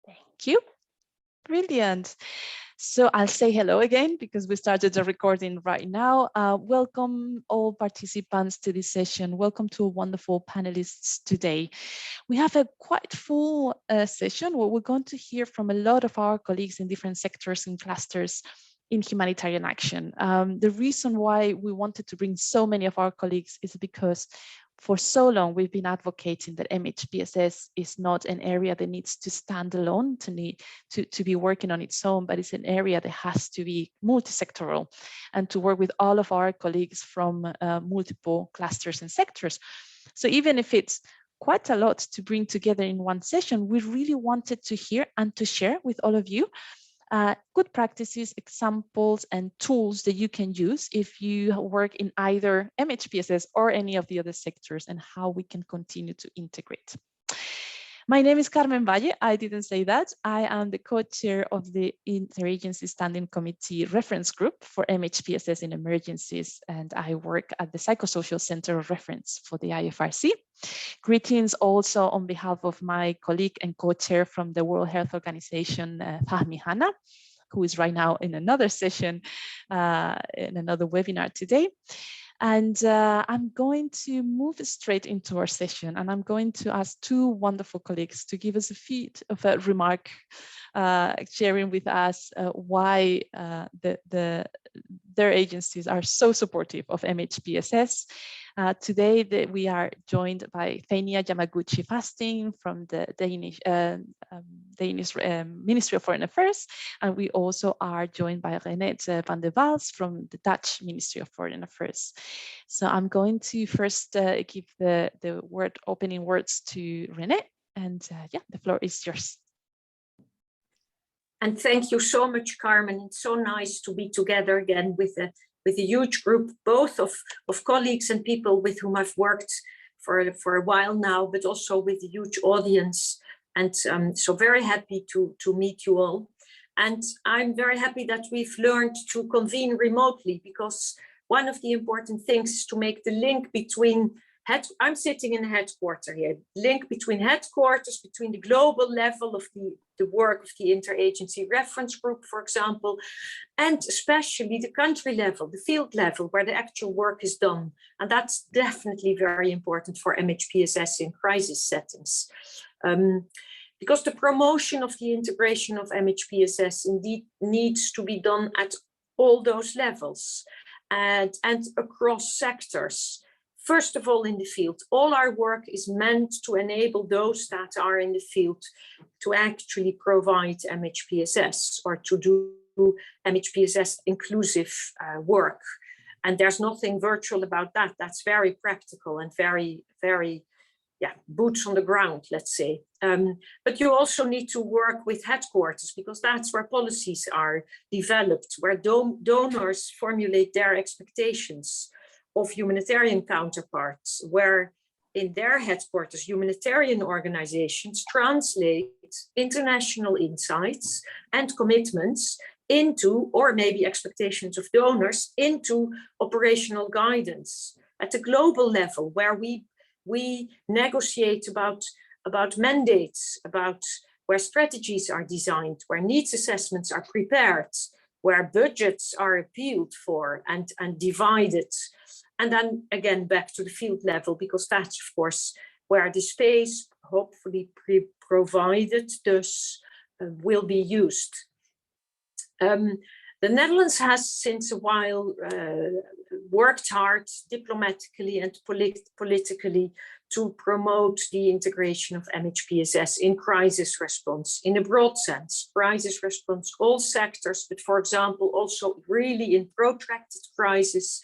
Thank you. Brilliant. So I'll say hello again because we started the recording right now. Welcome all participants to this session. Welcome to wonderful panelists today. We have a quite full session where we're going to hear from a lot of our colleagues in different sectors and clusters in humanitarian action. The reason why we wanted to bring so many of our colleagues is because for so long, we've been advocating that MHPSS is not an area that needs to stand alone, to be working on its own, but it's an area that has to be multi-sectoral and to work with all of our colleagues from multiple clusters and sectors. So even if it's quite a lot to bring together in one session, we really wanted to hear and to share with all of you good practices, examples, and tools that you can use if you work in either MHPSS or any of the other sectors, and how we can continue to integrate. My name is Carmen Valle. I didn't say that. I am the co-chair of the Interagency Standing Committee Reference Group for MHPSS in Emergencies, and I work at the Psychosocial Center of Reference for the IFRC. Greetings also on behalf of my colleague and co-chair from the World Health Organization, Fahmi Hanna, who is right now in another session, in another webinar today. And I'm going to move straight into our session, and I'm going to ask two wonderful colleagues to give us a bit of a remark, sharing with us why their agencies are so supportive of MHPSS. Today we are joined by Fania Yamaguchi-Fasting from the Danish Ministry of Foreign Affairs, and we also are joined by Renette van der Waals from the Dutch Ministry of Foreign Affairs. So I'm going to first give the opening words to Renette, and yeah, the floor is yours. And thank you so much, Carmen. It's so nice to be together again with a huge group, both of colleagues and people with whom I've worked for a while now, but also with a huge audience. And so very happy to meet you all. And I'm very happy that we've learned to convene remotely, because one of the important things is to make the link between I'm sitting in the headquarters here, link between headquarters, between the global level of the work of the Interagency Reference Group, for example, and especially the country level, the field level, where the actual work is done. And that's definitely very important for MHPSS in crisis settings. Because the promotion of the integration of MHPSS indeed needs to be done at all those levels and across sectors. First of all, in the field, all our work is meant to enable those that are in the field to actually provide MHPSS or to do MHPSS inclusive work. And there's nothing virtual about that. That's very practical and very, very, yeah, boots on the ground, let's say. But you also need to work with headquarters, because that's where policies are developed, where donors formulate their expectations of humanitarian counterparts, where in their headquarters, humanitarian organizations translate international insights and commitments into, or maybe expectations of donors, into operational guidance at a global level, where we negotiate about mandates, about where strategies are designed, where needs assessments are prepared, where budgets are appealed for and divided. And then again, back to the field level, because that's, of course, where the space, hopefully provided, thus will be used. The Netherlands has since a while worked hard diplomatically and politically to promote the integration of MHPSS in crisis response, in a broad sense, crisis response, all sectors, but for example, also really in protracted crisis,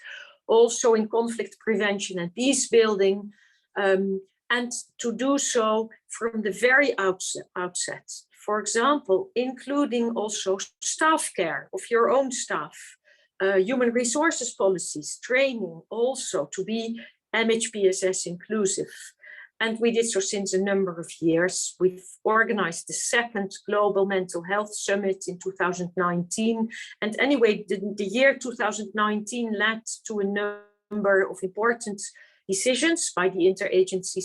also in conflict prevention and peace building, and to do so from the very outset. For example, including also staff care of your own staff, human resources policies, training also to be MHPSS inclusive. And we did so since a number of years. We've organized the second Global Mental Health Summit in 2019. And anyway, the year 2019 led to a number of important decisions by the Interagency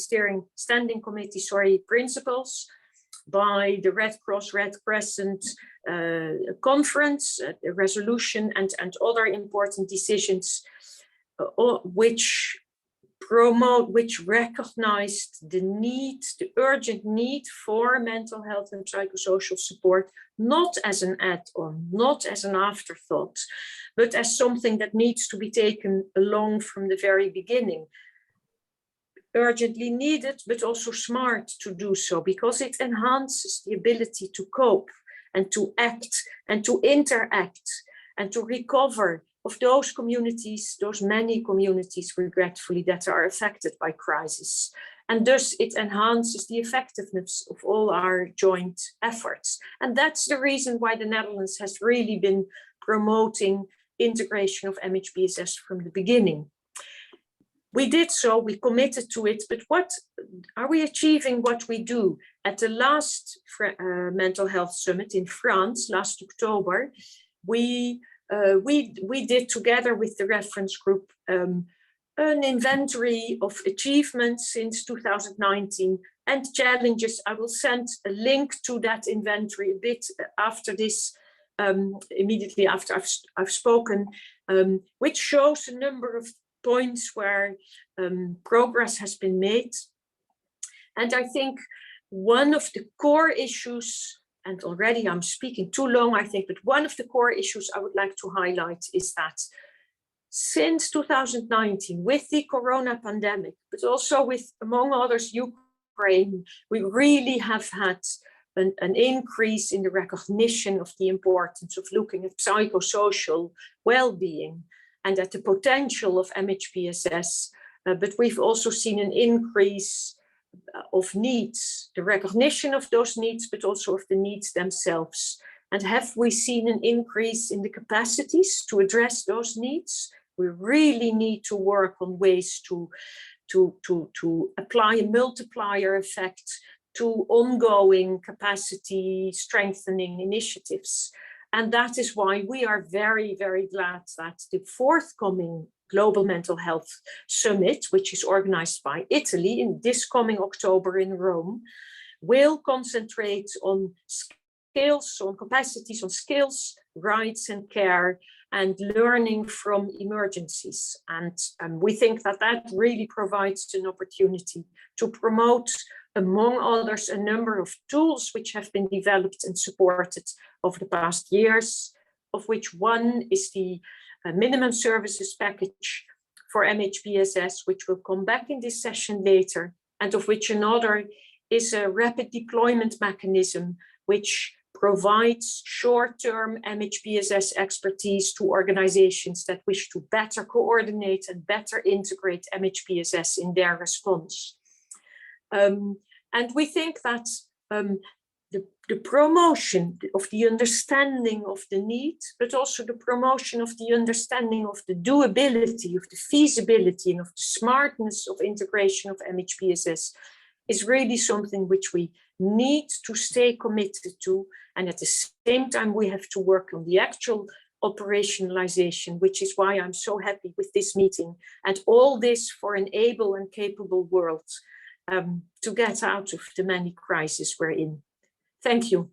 Standing Committee, principles, by the Red Cross, Red Crescent conference, a resolution and other important decisions which recognized the need, the urgent need for mental health and psychosocial support, not as an add-on, not as an afterthought, but as something that needs to be taken along from the very beginning. Urgently needed, but also smart to do so, because it enhances the ability to cope and to act and to interact and to recover of those communities, those many communities, regretfully, that are affected by crisis. And thus it enhances the effectiveness of all our joint efforts. And that's the reason why the Netherlands has really been promoting integration of MHPSS from the beginning. We did so, we committed to it, but what are we achieving what we do? At the last mental health summit in France last October, we did together with the reference group an inventory of achievements since 2019 and challenges. I will send a link to that inventory a bit after this, immediately after I've spoken, which shows a number of points where progress has been made. And I think one of the core issues, and already I'm speaking too long, I think, but one of the core issues I would like to highlight is that since 2019, with the corona pandemic, but also with, among others, Ukraine, we really have had an increase in the recognition of the importance of looking at psychosocial well-being and at the potential of MHPSS, but we've also seen an increase of needs, the recognition of those needs, but also of the needs themselves. And have we seen an increase in the capacities to address those needs? We really need to work on ways to apply a multiplier effect to ongoing capacity strengthening initiatives. And that is why we are very, very glad that the forthcoming Global Mental Health Summit, which is organized by Italy in this coming October in Rome, will concentrate on skills, on capacities, on skills, rights and care, and learning from emergencies. And we think that that really provides an opportunity to promote, among others, a number of tools which have been developed and supported over the past years, of which one is the minimum services package for MHPSS, which will come back in this session later, and of which another is a rapid deployment mechanism, which provides short-term MHPSS expertise to organizations that wish to better coordinate and better integrate MHPSS in their response. And we think that the promotion of the understanding of the need, but also the promotion of the understanding of the doability, of the feasibility, and of the smartness of integration of MHPSS is really something which we need to stay committed to. And at the same time, we have to work on the actual operationalization, which is why I'm so happy with this meeting, and all this for an able and capable world to get out of the many crises we're in. Thank you.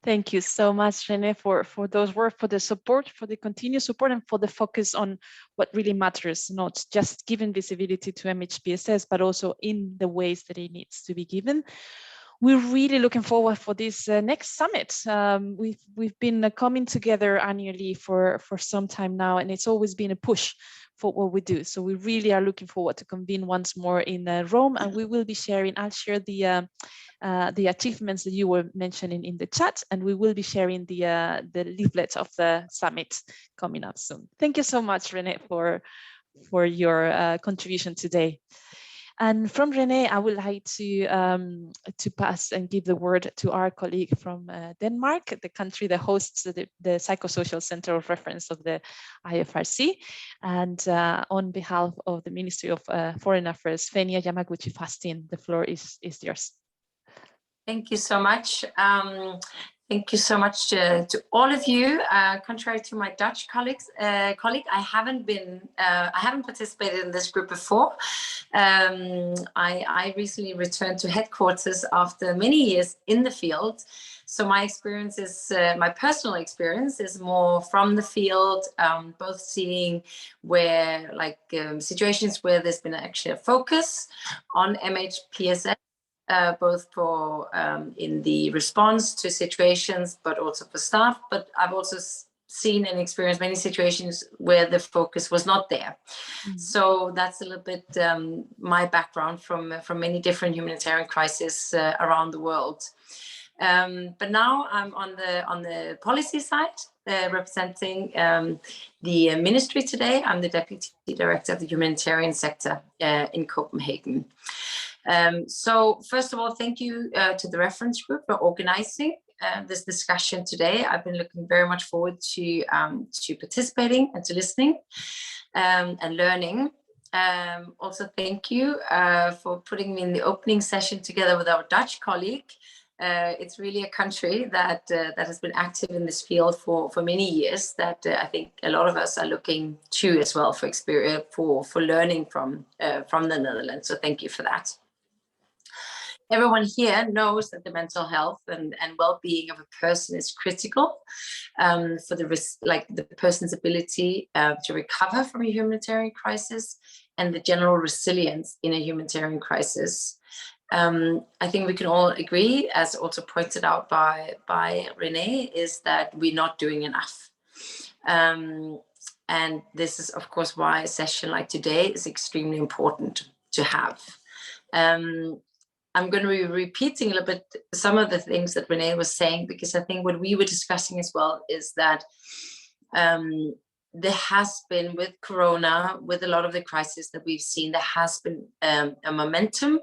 Thank you so much, Renee, for those words, for the support, for the continued support, and for the focus on what really matters, not just giving visibility to MHPSS, but also in the ways that it needs to be given. We're really looking forward for this next summit. We've been coming together annually for some time now, and it's always been a push for what we do. So we really are looking forward to convene once more in Rome, and we will be sharing, I'll share the achievements that you were mentioning in the chat, and we will be sharing the leaflet of the summit coming up soon. Thank you so much, Renee, for your contribution today. And from Renee, I would like to pass and give the word to our colleague from Denmark, the country that hosts the Psychosocial Center of Reference of the IFRC. And on behalf of the Ministry of Foreign Affairs, Fenia Yamaguchi-Fastin, the floor is yours. Thank you so much. Thank you so much to all of you. Contrary to my Dutch colleague, I haven't participated in this group before. I recently returned to headquarters after many years in the field. So my experience is, my personal experience is more from the field, both seeing where situations where there's been actually a focus on MHPSS, both for in the response to situations, but also for staff. But I've also seen and experienced many situations where the focus was not there. Mm-hmm. So that's a little bit my background from many different humanitarian crises around the world. But now I'm on the policy side, representing the ministry today. I'm the Deputy Director of the Humanitarian sector in Copenhagen. So first of all, thank you to the reference group for organizing this discussion today. I've been looking very much forward to participating and to listening and learning. Also, thank you for putting me in the opening session together with our Dutch colleague. It's really a country that has been active in this field for many years, that I think a lot of us are looking to as well for experience, for learning from the Netherlands. So thank you for that. Everyone here knows that the mental health and well-being of a person is critical for the person's ability to recover from a humanitarian crisis and the general resilience in a humanitarian crisis. I think we can all agree, as also pointed out by Renee, is that we're not doing enough. And this is, of course, why a session like today is extremely important to have. I'm going to be repeating a little bit some of the things that Renee was saying, because I think what we were discussing as well is that there has been, with Corona, with a lot of the crises that we've seen, there has been a momentum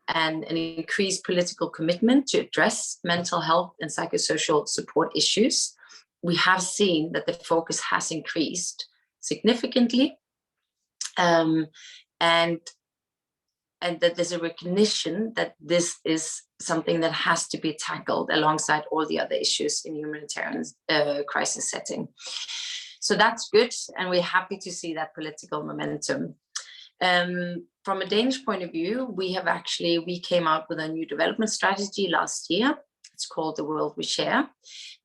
and an increased political commitment to address mental health and psychosocial support issues. We have seen that the focus has increased significantly, and that there's a recognition that this is something that has to be tackled alongside all the other issues in humanitarian crisis setting. So that's good, and we're happy to see that political momentum. From a Danish point of view, we came out with a new development strategy last year. It's called The World We Share.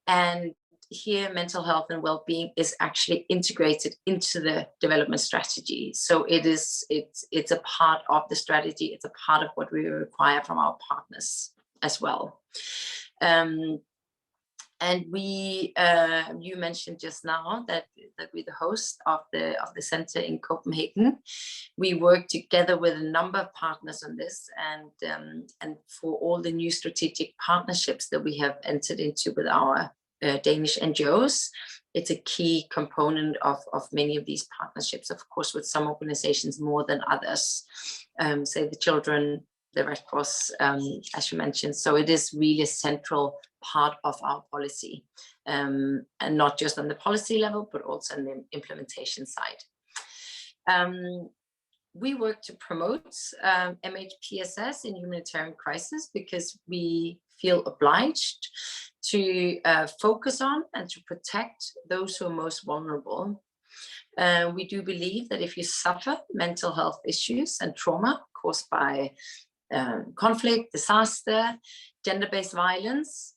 And here, mental health and well-being is actually integrated into the development strategy. So it's a part of the strategy. It's a part of what we require from our partners as well. And you mentioned just now that we're the host of the center in Copenhagen. We work together with a number of partners on this, and for all the new strategic partnerships that we have entered into with our Danish NGOs, it's a key component of many of these partnerships. Of course, with some organizations more than others, say the children, the Red Cross, as you mentioned. So it is really a central part of our policy, and not just on the policy level, but also on the implementation side. We work to promote MHPSS in humanitarian crisis because we feel obliged to focus on and to protect those who are most vulnerable. We do believe that if you suffer mental health issues and trauma caused by conflict, disaster, gender-based violence,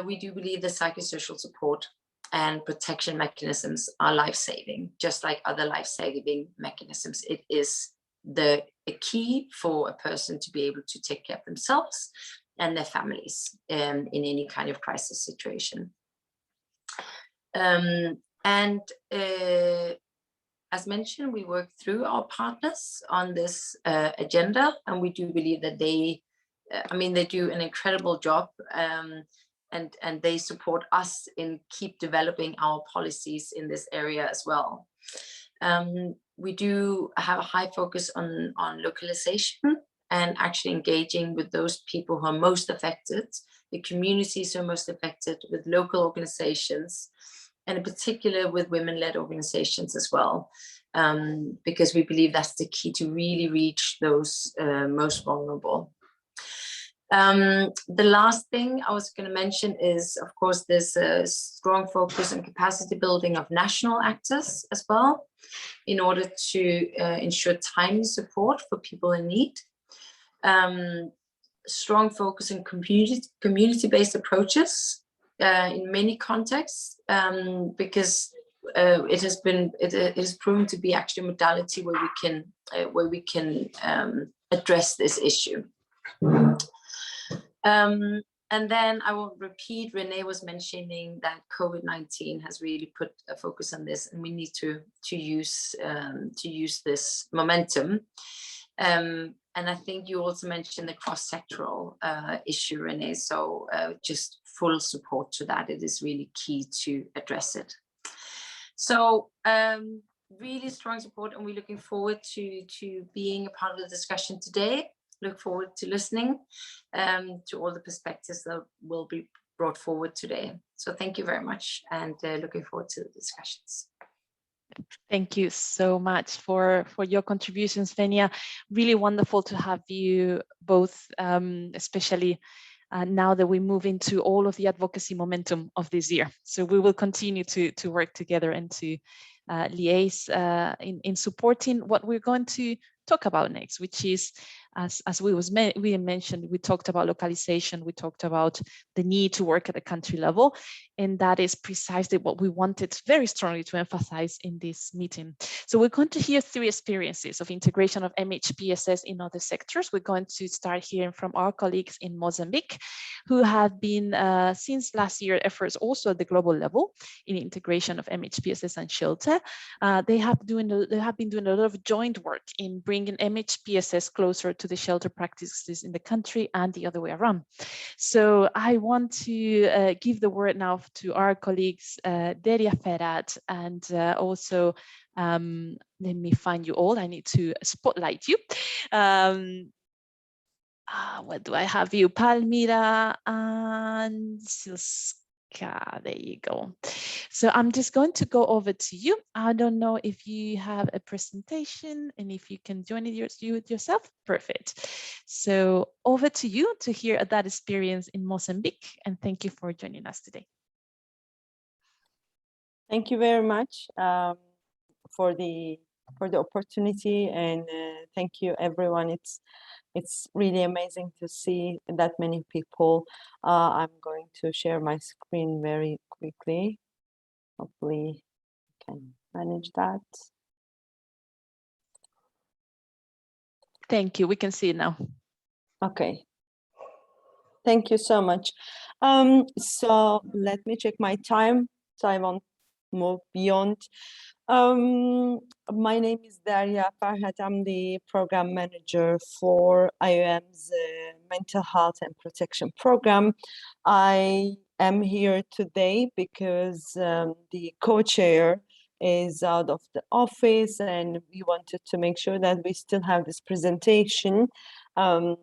we do believe the psychosocial support and protection mechanisms are life-saving, just like other life-saving mechanisms. It is the key for a person to be able to take care of themselves and their families in any kind of crisis situation. As mentioned, we work through our partners on this agenda, and we do believe that they do an incredible job, and they support us in keep developing our policies in this area as well. We do have a high focus on localization and actually engaging with those people who are most affected, the communities who are most affected, with local organizations, and in particular with women-led organizations as well, because we believe that's the key to really reach those most vulnerable. The last thing I was going to mention is, of course, there's a strong focus on capacity building of national actors as well, in order to ensure timely support for people in need. Strong focus on community-based approaches in many contexts, because it is proven to be actually a modality where we can address this issue. And then I won't repeat, Renee was mentioning that COVID-19 has really put a focus on this, and we need to use this momentum. And I think you also mentioned the cross-sectoral issue, Renee, so just full support to that. It is really key to address it. So really strong support, and we're looking forward to being a part of the discussion today. Look forward to listening to all the perspectives that will be brought forward today. So thank you very much, and looking forward to the discussions. Thank you so much for your contributions, Fenia. Really wonderful to have you both, especially now that we move into all of the advocacy momentum of this year. So we will continue to work together and to liaise in supporting what we're going to talk about next, which is, as we mentioned, we talked about localization, we talked about the need to work at the country level, and that is precisely what we wanted very strongly to emphasize in this meeting. So we're going to hear 3 experiences of integration of MHPSS in other sectors. We're going to start hearing from our colleagues in Mozambique, who have been, since last year, efforts also at the global level in integration of MHPSS and shelter. They have been doing a lot of joint work in bringing MHPSS closer to the shelter practices in the country and the other way around. So I want to give the word now to our colleagues, Deria Ferhat, and also, let me find you all. I need to spotlight you. What do I have you? Palmira and Silska. There you go. So I'm just going to go over to you. I don't know if you have a presentation and if you can join it yourself. Perfect. So over to you to hear that experience in Mozambique, and thank you for joining us today. Thank you very much for the opportunity, and thank you everyone. It's really amazing to see that many people. I'm going to share my screen very quickly. Hopefully I can manage that. Thank you. We can see it now. Okay. Thank you so much. So let me check my time so I won't move beyond. My name is Deria Ferhat. I'm the program manager for IOM's mental health and protection program. I am here today because the co-chair is out of the office, and we wanted to make sure that we still have this presentation and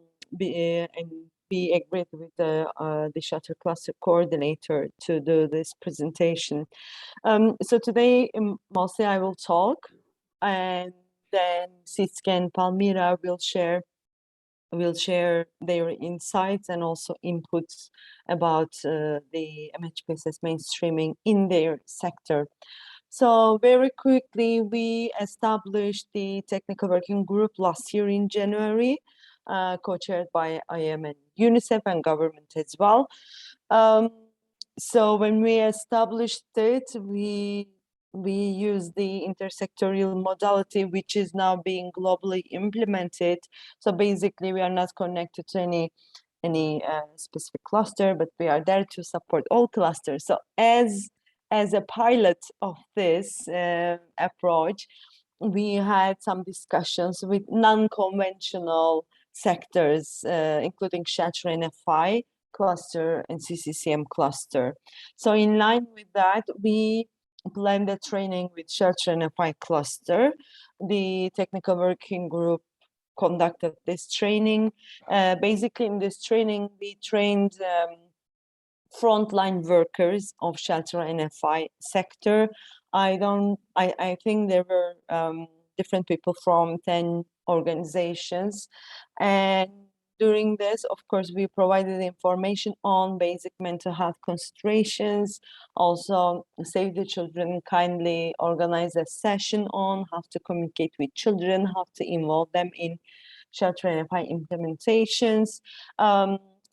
be agreed with the shelter cluster coordinator to do this presentation. So today, mostly I will talk, and then Siska and Palmira will share their insights and also inputs about the MHPSS mainstreaming in their sector. So very quickly, we established the technical working group last year in January, co-chaired by IM and UNICEF and government as well. So when we established it, we used the intersectoral modality, which is now being globally implemented. So basically, we are not connected to any specific cluster, but we are there to support all clusters. So as a pilot of this approach, we had some discussions with non-conventional sectors, including shelter NFI cluster and CCCM cluster. So in line with that, we planned a training with shelter NFI cluster. The technical working group conducted this training. Basically, in this training, we trained frontline workers of shelter NFI sector. I think there were different people from 10 organizations, and during this, of course, we provided information on basic mental health considerations. Also, Save the Children kindly organized a session on how to communicate with children, how to involve them in shelter NFI implementations.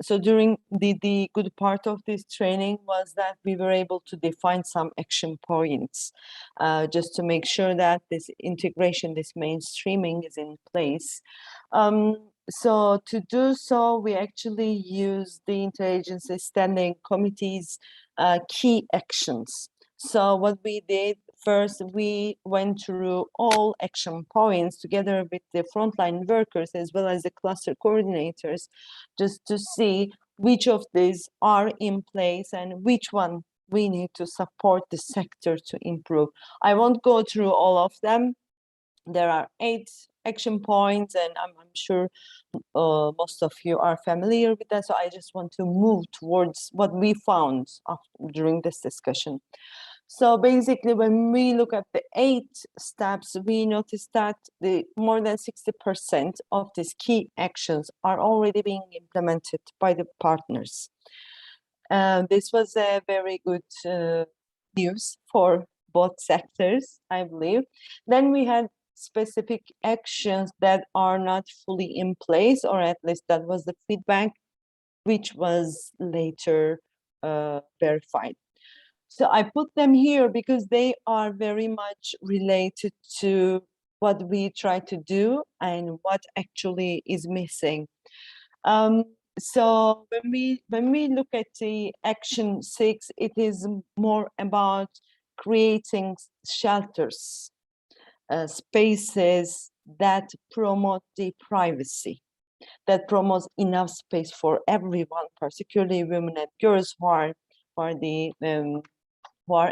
So during the good part of this training was that we were able to define some action points, just to make sure that this integration, this mainstreaming is in place. So to do so, we actually used the Interagency Standing Committee's key actions. So what we did, first, we went through all action points together with the frontline workers as well as the cluster coordinators, just to see which of these are in place and which one we need to support the sector to improve. I won't go through all of them. There are 8 action points, and I'm sure most of you are familiar with that. So I just want to move towards what we found during this discussion. So basically, when we look at the 8 steps, we noticed that more than 60% of these key actions are already being implemented by the partners. This was a very good news for both sectors, I believe. Then we had specific actions that are not fully in place, or at least that was the feedback, which was later verified. So I put them here because they are very much related to what we try to do and what actually is missing. So when we look at the action 6, it is more about creating shelters, spaces that promote the privacy, that promotes enough space for everyone, particularly women and girls who are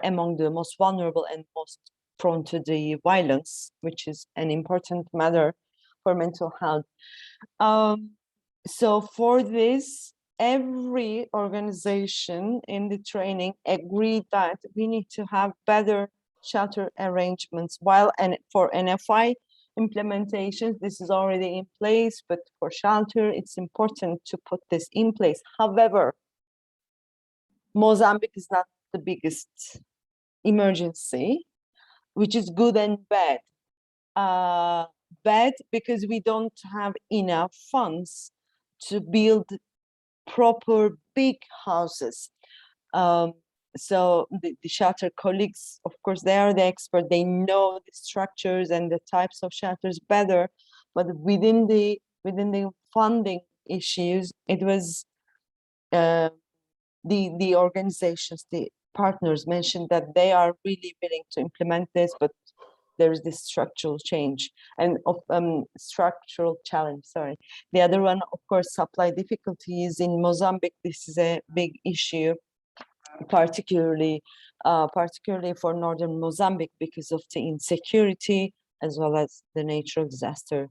among the most vulnerable and most prone to the violence, which is an important matter for mental health. So for this, every organization in the training agreed that we need to have better shelter arrangements, while for NFI implementations, this is already in place, but for shelter, it's important to put this in place. However, Mozambique is not the biggest emergency, which is good and bad. Bad because we don't have enough funds to build proper big houses. So the shelter colleagues, of course, they are the expert. They know the structures and the types of shelters better, but within the funding issues, it was the organizations, the partners mentioned that they are really willing to implement this, but there is this structural change and structural challenge, sorry. The other one, of course, supply difficulties in Mozambique. This is a big issue, particularly for northern Mozambique because of the insecurity as well as the natural disaster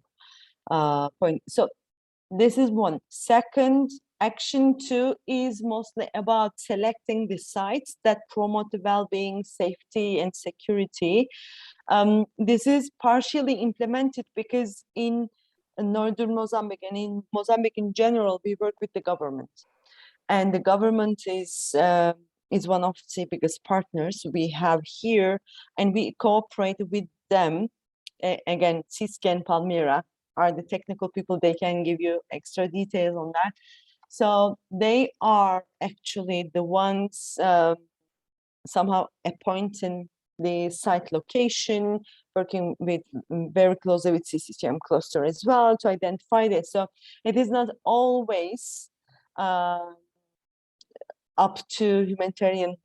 point. So this is one. Second, action 2 is mostly about selecting the sites that promote the well-being, safety, and security. This is partially implemented because in northern Mozambique and in Mozambique in general, we work with the government, and the government is one of the biggest partners we have here, and we cooperate with them. Again, Cisco and Palmyra are the technical people. They can give you extra details on that. So they are actually the ones somehow appointing the site location, working with very closely with CCTM cluster as well to identify this. So it is not always up to humanitarian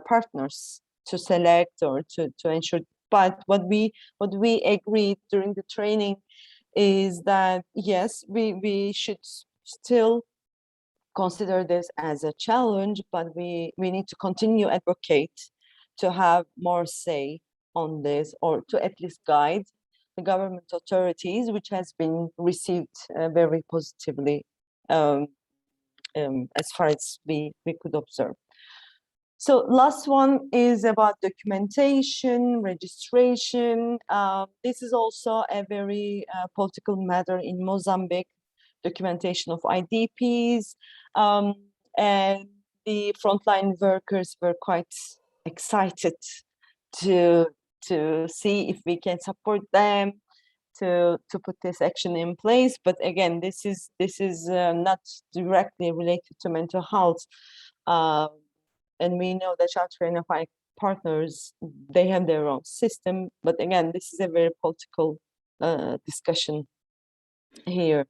partners to select or to ensure. But what we agreed during the training is that yes, we should still consider this as a challenge, but we need to continue advocate to have more say on this, or to at least guide the government authorities, which has been received very positively as far as we could observe. So last one is about documentation, registration. This is also a very political matter in Mozambique. documentation of IDPs, and the frontline workers were quite excited to see if we can support them to put this action in place. But again, this is not directly related to mental health, and we know that Shelter NFI partners, they have their own system. But again, this is a very political discussion here.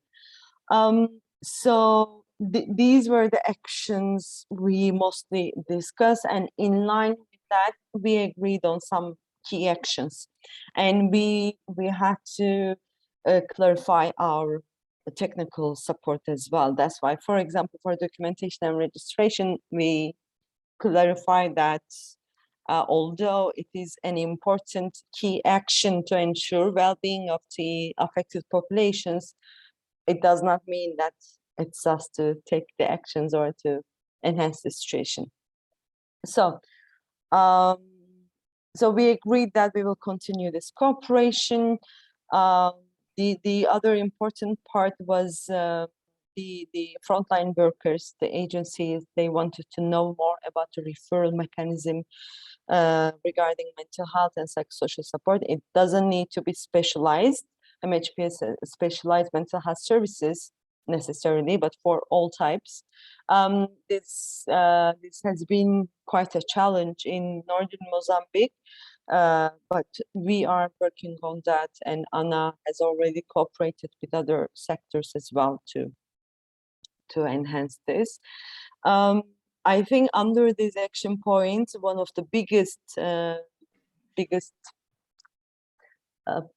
So these were the actions we mostly discussed, and in line with that, we agreed on some key actions, and we had to clarify our technical support as well. That's why, for example, for documentation and registration, we clarify that although it is an important key action to ensure well-being of the affected populations, it does not mean that it's us to take the actions or to enhance the situation. So, so we agreed that we will continue this cooperation. The other important part was the frontline workers, the agencies. They wanted to know more about the referral mechanism regarding mental health and psychosocial support. It doesn't need to be specialized. Mhpss specialized mental health services necessarily, but for all types. This has been quite a challenge in northern Mozambique, but we are working on that, and Anna has already cooperated with other sectors as well to enhance this. I think under these action points, one of the biggest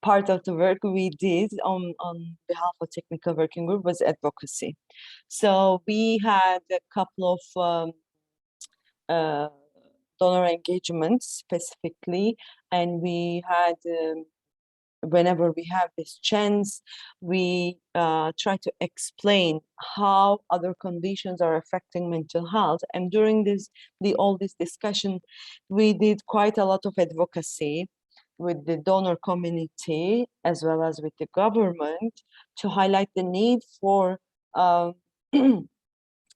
part of the work we did on behalf of technical working group was advocacy. So we had a couple of donor engagements specifically, and we had whenever we have this chance, we try to explain how other conditions are affecting mental health. And during all this discussion, we did quite a lot of advocacy with the donor community as well as with the government to highlight the need for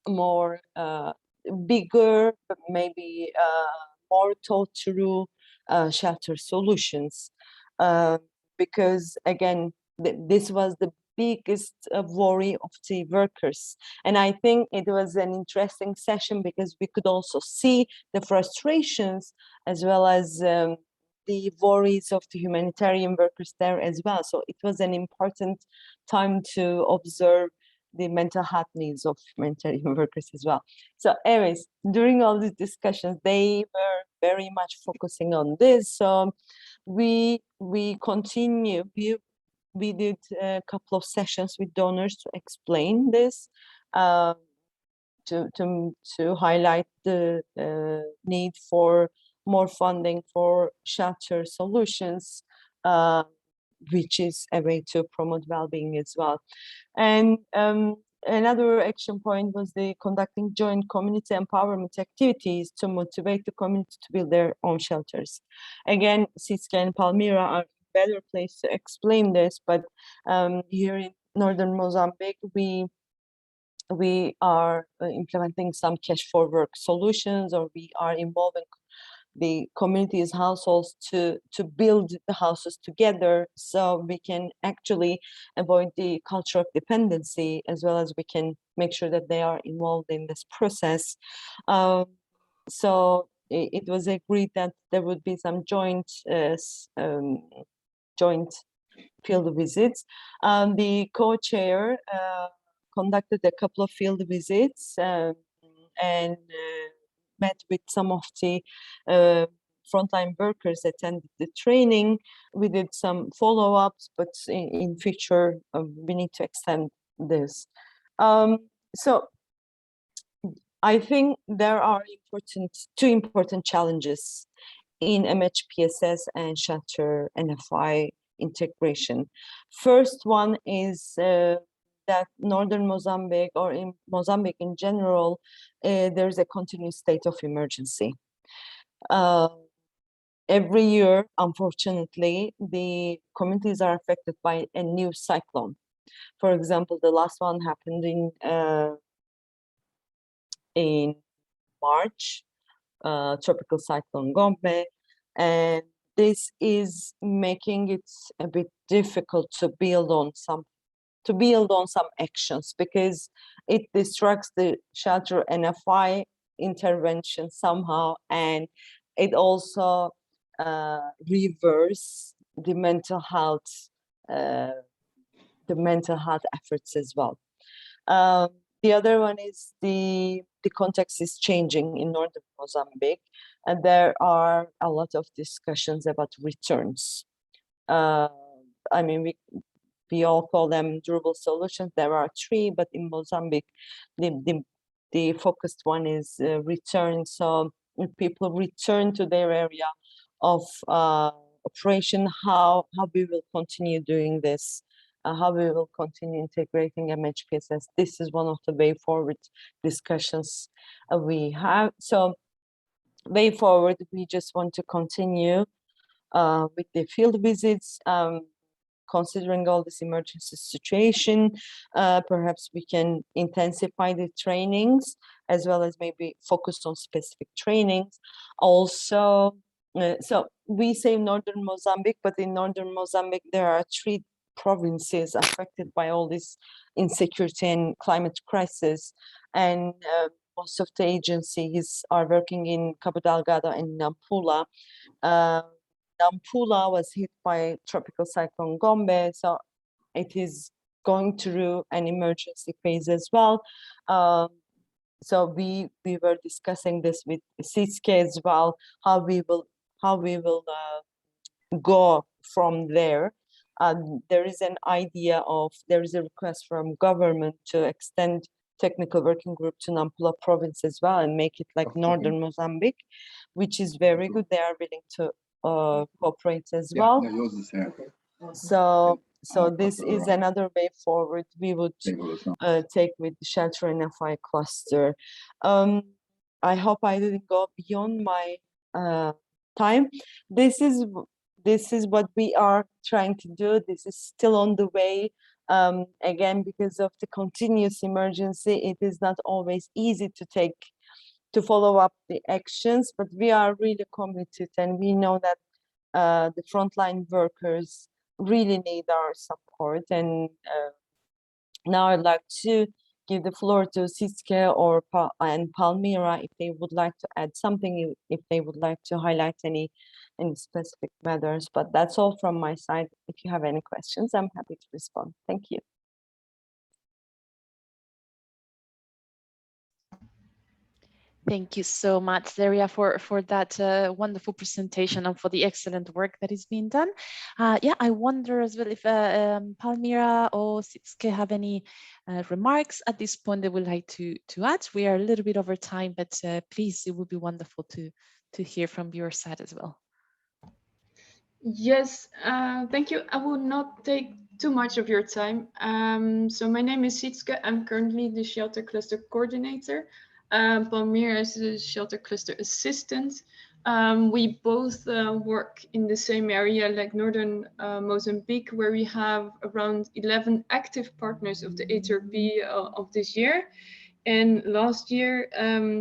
more bigger, but maybe more thought through shelter solutions. Because again, this was the biggest worry of the workers. And I think it was an interesting session because we could also see the frustrations as well as the worries of the humanitarian workers there as well. So it was an important time to observe the mental health needs of humanitarian workers as well. So anyways, during all these discussions, they were very much focusing on this. So we continue, we did a couple of sessions with donors to explain this, to highlight the need for more funding for shelter solutions, which is a way to promote well-being as well. And another action point was the conducting joint community empowerment activities to motivate the community to build their own shelters. Again, Siska and Palmyra are better placed to explain this, but here in northern Mozambique, we are implementing some cash for work solutions, or we are involving the communities, households to build the houses together, so we can actually avoid the culture of dependency, as well as we can make sure that they are involved in this process. So it was agreed that there would be some joint field visits. The co-chair conducted a couple of field visits and met with some of the frontline workers, attended the training. We did some follow-ups, but in future we need to extend this. So I think there are two important challenges in Mhpss and Shelter NFI integration. First one is that northern Mozambique, or in Mozambique in general, there's a continuous state of emergency. Every year, unfortunately, the communities are affected by a new cyclone. For example, the last one happened in March, tropical cyclone Gombe, and this is making it a bit difficult to build on some actions, because it distracts the shelter NFI intervention somehow, and it also reverse the mental health efforts as well. The other one is the context is changing in northern Mozambique, and there are a lot of discussions about returns. I mean, we all call them durable solutions. There are 3, but in Mozambique, the focused one is return. So if people return to their area of operation, how we will continue doing this, how we will continue integrating Mhpss. This is one of the way forward discussions we have. So way forward, we just want to continue with the field visits, considering all this emergency situation. Perhaps we can intensify the trainings, as well as maybe focus on specific trainings. Also, so we say northern Mozambique, but in northern Mozambique, there are 3 provinces affected by all this insecurity and climate crisis. And most of the agencies are working in Cabo Delgado and Nampula. Nampula was hit by tropical cyclone Gombe, so it is going through an emergency phase as well. So we were discussing this with CISCE as well, how we will go from there. There is a request from government to extend technical working group to Nampula province as well, and make it like northern Mozambique, which is very good. They are willing to cooperate as well. So this is another way forward we would take with the shelter and FI cluster. I hope I didn't go beyond my time. This is what we are trying to do. This is still on the way. Again, because of the continuous emergency, it is not always easy to follow up the actions, but we are really committed, and we know that the frontline workers really need our support. And now I'd like to give the floor to CISCE and Palmira if they would like to add something, if they would like to highlight any specific matters. But that's all from my side. If you have any questions, I'm happy to respond. Thank you. Thank you so much, Daria, for that wonderful presentation and for the excellent work that is being done. Yeah, I wonder as well if Palmira or CISCE have any remarks at this point they would like to add. We are a little bit over time, but please, it would be wonderful to hear from your side as well. Yes, thank you. I will not take too much of your time. So my name is CISCE. I'm currently the Shelter Cluster Coordinator. Palmira is the Shelter Cluster Assistant. We both work in the same area, like northern Mozambique, where we have around 11 active partners of the HRP of this year. And last year,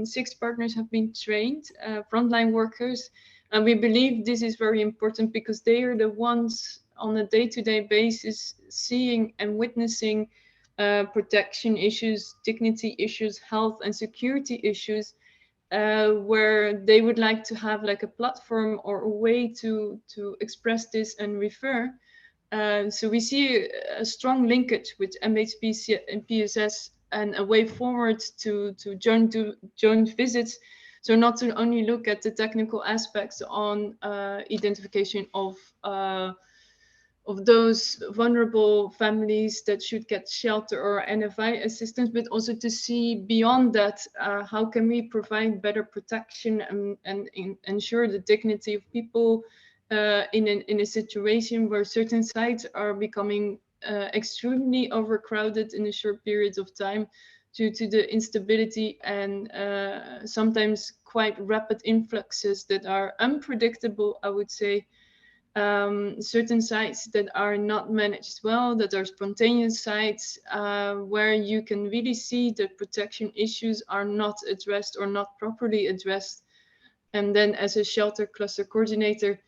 6 partners have been trained, frontline workers. And we believe this is very important because they are the ones on a day-to-day basis seeing and witnessing protection issues, dignity issues, health and security issues, where they would like to have like a platform or a way to express this and refer. So we see a strong linkage with Mhpss and PSS and a way forward to joint visits. So not to only look at the technical aspects on identification of those vulnerable families that should get shelter or NFI assistance, but also to see beyond that, how can we provide better protection and ensure the dignity of people in a situation where certain sites are becoming extremely overcrowded in a short period of time due to the instability and sometimes quite rapid influxes that are unpredictable, I would say. certain sites that are not managed well, that are spontaneous sites, where you can really see that protection issues are not addressed or not properly addressed. And then as a shelter cluster coordinator,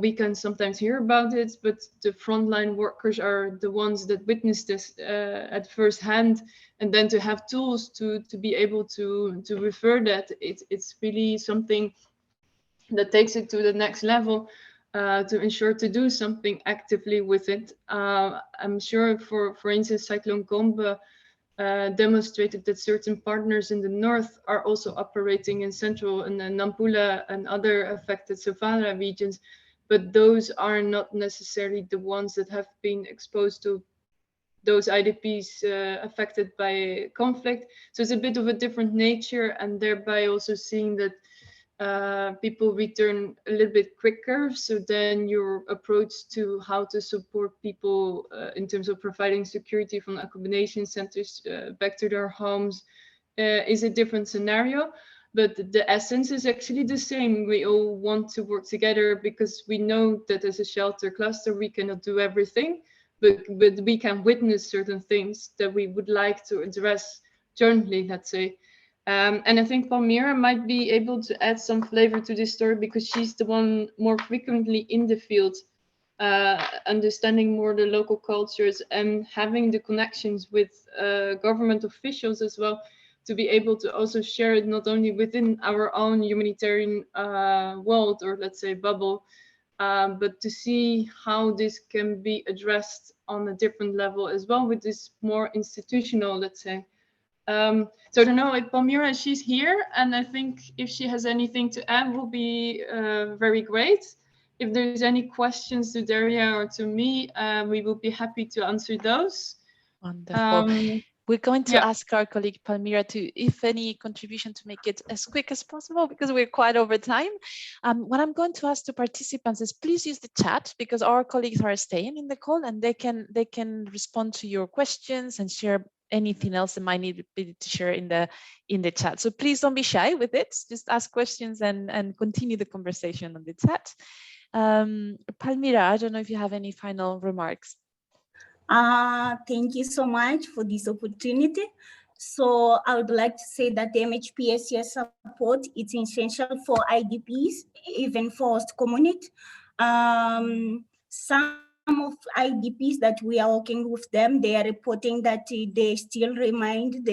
we can sometimes hear about it, but the frontline workers are the ones that witness this at first hand. And then to have tools to be able to refer that, it's really something that takes it to the next level, to ensure to do something actively with it. I'm sure, for instance, Cyclone Gombe demonstrated that certain partners in the north are also operating in central and Nampula and other affected Savannah regions, but those are not necessarily the ones that have been exposed to those IDPs affected by conflict. So it's a bit of a different nature, and thereby also seeing that people return a little bit quicker. So then your approach to how to support people in terms of providing security from accommodation centers back to their homes is a different scenario. But the essence is actually the same. We all want to work together because we know that as a shelter cluster, we cannot do everything, but we can witness certain things that we would like to address jointly, let's say. And I think Palmira might be able to add some flavor to this story because she's the one more frequently in the field, understanding more the local cultures and having the connections with government officials as well, to be able to also share it not only within our own humanitarian world, or let's say bubble, but to see how this can be addressed on a different level as well, with this more institutional, let's say. So I don't know if Palmira, she's here, and I think if she has anything to add will be very great. If there's any questions to Daria or to me, we will be happy to answer those. Wonderful. We're going to ask our colleague Palmira if any contribution, to make it as quick as possible because we're quite over time. What I'm going to ask the participants is please use the chat, because our colleagues are staying in the call and they can respond to your questions and share anything else that might need to share in the chat. So please don't be shy with it. Just ask questions and continue the conversation on the chat. Palmira, I don't know if you have any final remarks. Thank you so much for this opportunity. So I would like to say that the MHPSS support is essential for IDPs, even for host community. Some of IDPs that we are working with them, they are reporting that they still remind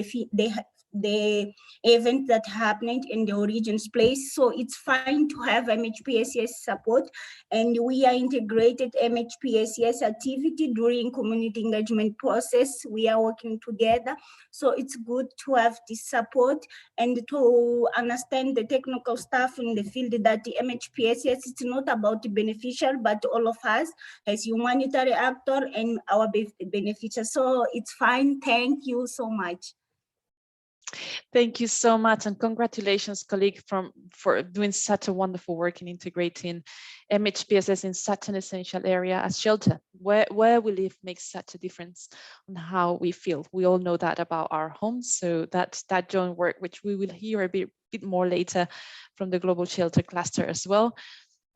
the event that happened in the origin's place. So it's fine to have MHPSS support, and we are integrated MHPSS activity during community engagement process. We are working together. So it's good to have this support and to understand the technical stuff in the field, that the MHPSS is not about the beneficial, but all of us as humanitarian actor and our beneficiaries. So it's fine. Thank you so much. Thank you so much, and congratulations, colleague, for doing such a wonderful work in integrating MHPSS in such an essential area as shelter. Where we live makes such a difference on how we feel. We all know that about our homes, so that joint work, which we will hear a bit more later from the Global Shelter Cluster as well.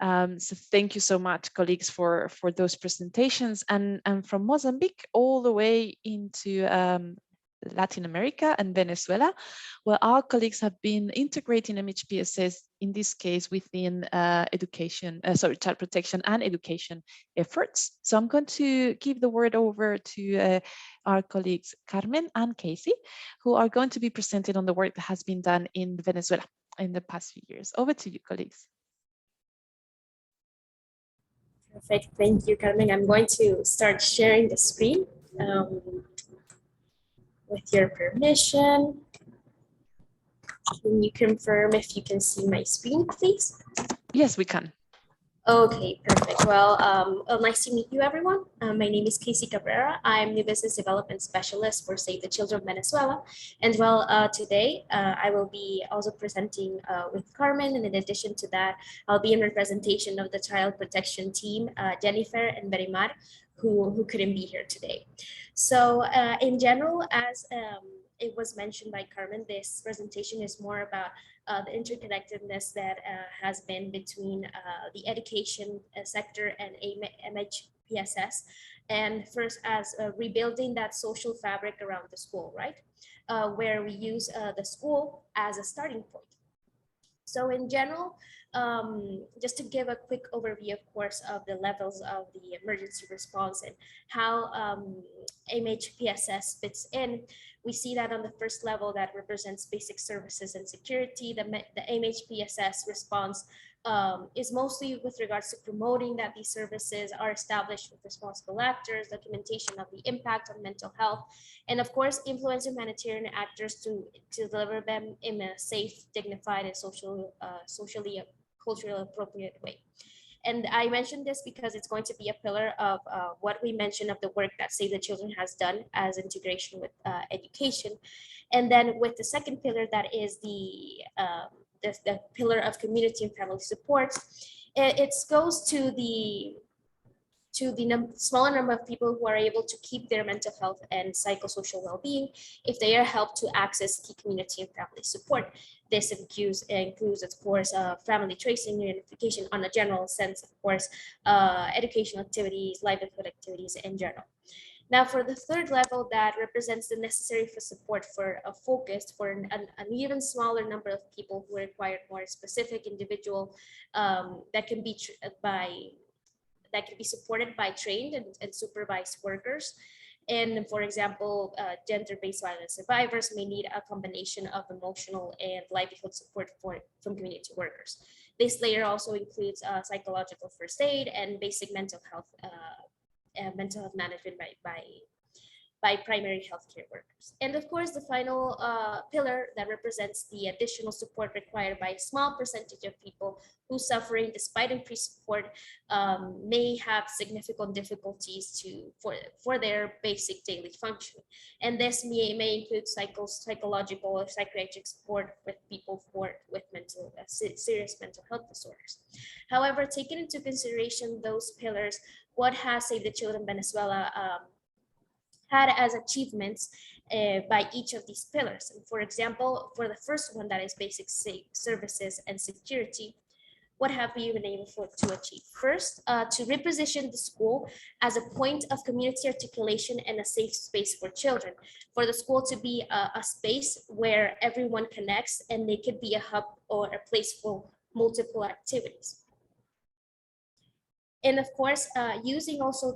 So thank you so much, colleagues, for those presentations, and from Mozambique all the way into Latin America and Venezuela, where our colleagues have been integrating MHPSS, in this case within child protection and education efforts. So I'm going to give the word over to our colleagues Carmen and Casey, who are going to be presenting on the work that has been done in Venezuela in the past few years. Over to you, colleagues. Perfect, thank you, Carmen. I'm going to start sharing the screen. With your permission, can you confirm if you can see my screen, please? Yes, we can. Okay, perfect. Well, nice to meet you, everyone. My name is Casey Cabrera. I'm the Business Development Specialist for Save the Children of Venezuela. And well, today I will be also presenting with Carmen. And in addition to that, I'll be in representation of the Child Protection team, Jennifer and Berimar, who couldn't be here today. So in general, as it was mentioned by Carmen, this presentation is more about the interconnectedness that has been between the education sector and MHPSS. And first, as rebuilding that social fabric around the school, right? Where we use the school as a starting point. So in general, just to give a quick overview, of course, of the levels of the emergency response and how MHPSS fits in, we see that on the first level that represents basic services and security, the MHPSS response is mostly with regards to promoting that these services are established with responsible actors, documentation of the impact on mental health, and of course, influence humanitarian actors to deliver them in a safe, dignified, and socially, culturally appropriate way. And I mentioned this because it's going to be a pillar of what we mentioned of the work that Save the Children has done as integration with education. And then with the second pillar, that is the pillar of community and family support. It goes to the smaller number of people who are able to keep their mental health and psychosocial well-being if they are helped to access key community and family support. This includes of course, family tracing, unification on a general sense, of course, educational activities, livelihood activities in general. Now, for the third level, that represents the necessary for support for a focus for an even smaller number of people who require more specific individual that can be supported by trained and supervised workers. And for example, gender-based violence survivors may need a combination of emotional and livelihood support from community workers. This layer also includes psychological first aid and basic mental health management by primary healthcare workers. And of course, the final pillar that represents the additional support required by a small percentage of people whose suffering, despite increased support, may have significant difficulties for their basic daily functioning. And this may include psychological or psychiatric support with people with serious mental health disorders. However, taking into consideration those pillars, what has Save the Children Venezuela had as achievements by each of these pillars. And for example, for the first one, that is basic services and security, what have we been able to achieve? First, to reposition the school as a point of community articulation and a safe space for children, for the school to be a space where everyone connects and they could be a hub or a place for multiple activities. And of course, using also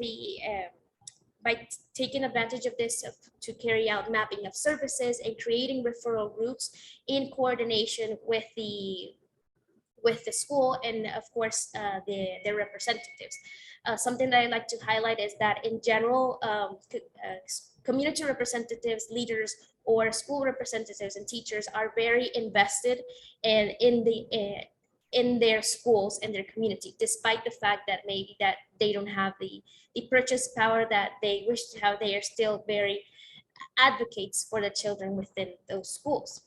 by taking advantage of this to carry out mapping of services and creating referral routes in coordination with the school and of course their representatives. Something that I like to highlight is that in general, community representatives, leaders, or school representatives and teachers are very invested in their schools and their community, despite the fact that maybe that they don't have the purchase power that they wish to have. They are still very advocates for the children within those schools.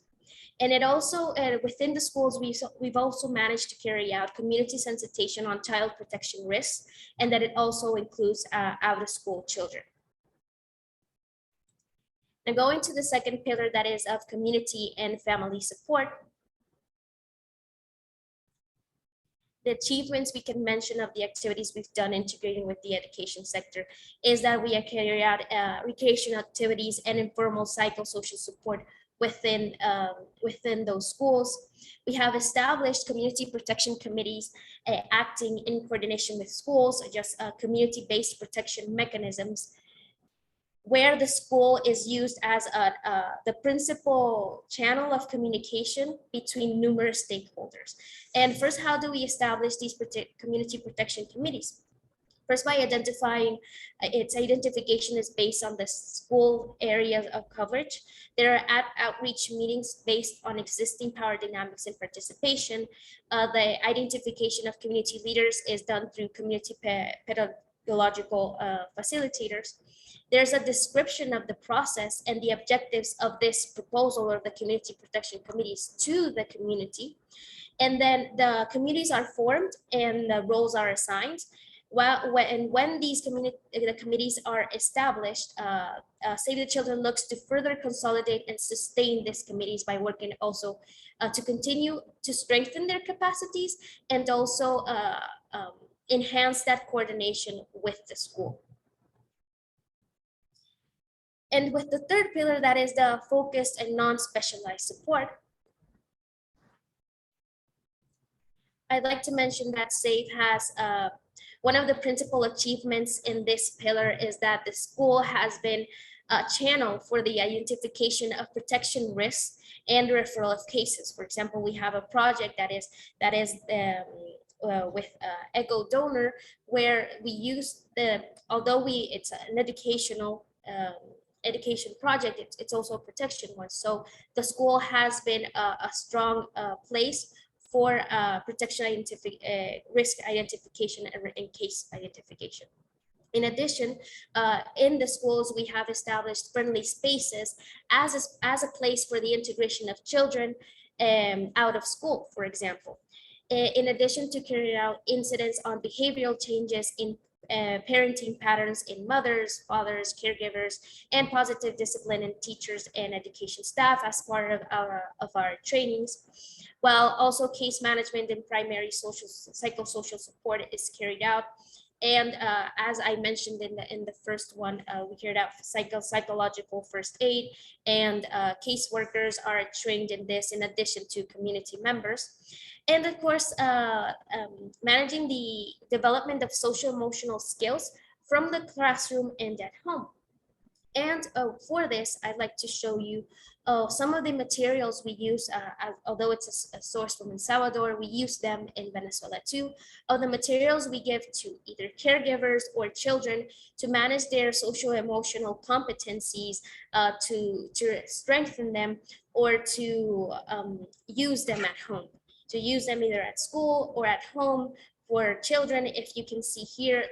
And it also, within the schools, we've also managed to carry out community sensitization on child protection risks, and that it also includes out-of-school children. And going to the second pillar, that is of community and family support. The achievements we can mention of the activities we've done integrating with the education sector is that we are carrying out recreational activities and informal psychosocial support within those schools. We have established community protection committees acting in coordination with schools, just community-based protection mechanisms, where the school is used as the principal channel of communication between numerous stakeholders. And first, how do we establish these community protection committees? First, by identifying, its identification is based on the school areas of coverage. There are outreach meetings based on existing power dynamics and participation. The identification of community leaders is done through community pedagogical facilitators. There's a description of the process and the objectives of this proposal or the community protection committees to the community. And then the committees are formed and the roles are assigned. When these committees are established, Save the Children looks to further consolidate and sustain these committees by working also to continue to strengthen their capacities and also enhance that coordination with the school. And with the third pillar, that is the focused and non-specialized support, I'd like to mention that SAFE has one of the principal achievements in this pillar is that the school has been a channel for the identification of protection risks and referral of cases. For example, we have a project that is with Ego Donor, where we use although it's an educational education project, it's also a protection one. So the school has been a strong place for protection risk identification and case identification. In addition, in the schools, we have established friendly spaces as a place for the integration of children out of school, for example. In addition to carrying out incidents on behavioral changes in parenting patterns in mothers, fathers, caregivers, and positive discipline in teachers and education staff as part of our trainings, while also case management and primary psychosocial support is carried out. And as I mentioned in the first one, we carried out psychological first aid, and caseworkers are trained in this in addition to community members. And of course, managing the development of social emotional skills from the classroom and at home. And for this, I'd like to show you some of the materials we use, although it's a source from El Salvador, we use them in Venezuela too, of the materials we give to either caregivers or children to manage their social emotional competencies, to strengthen them, or to use them at home, to use them either at school or at home. For children, if you can see here,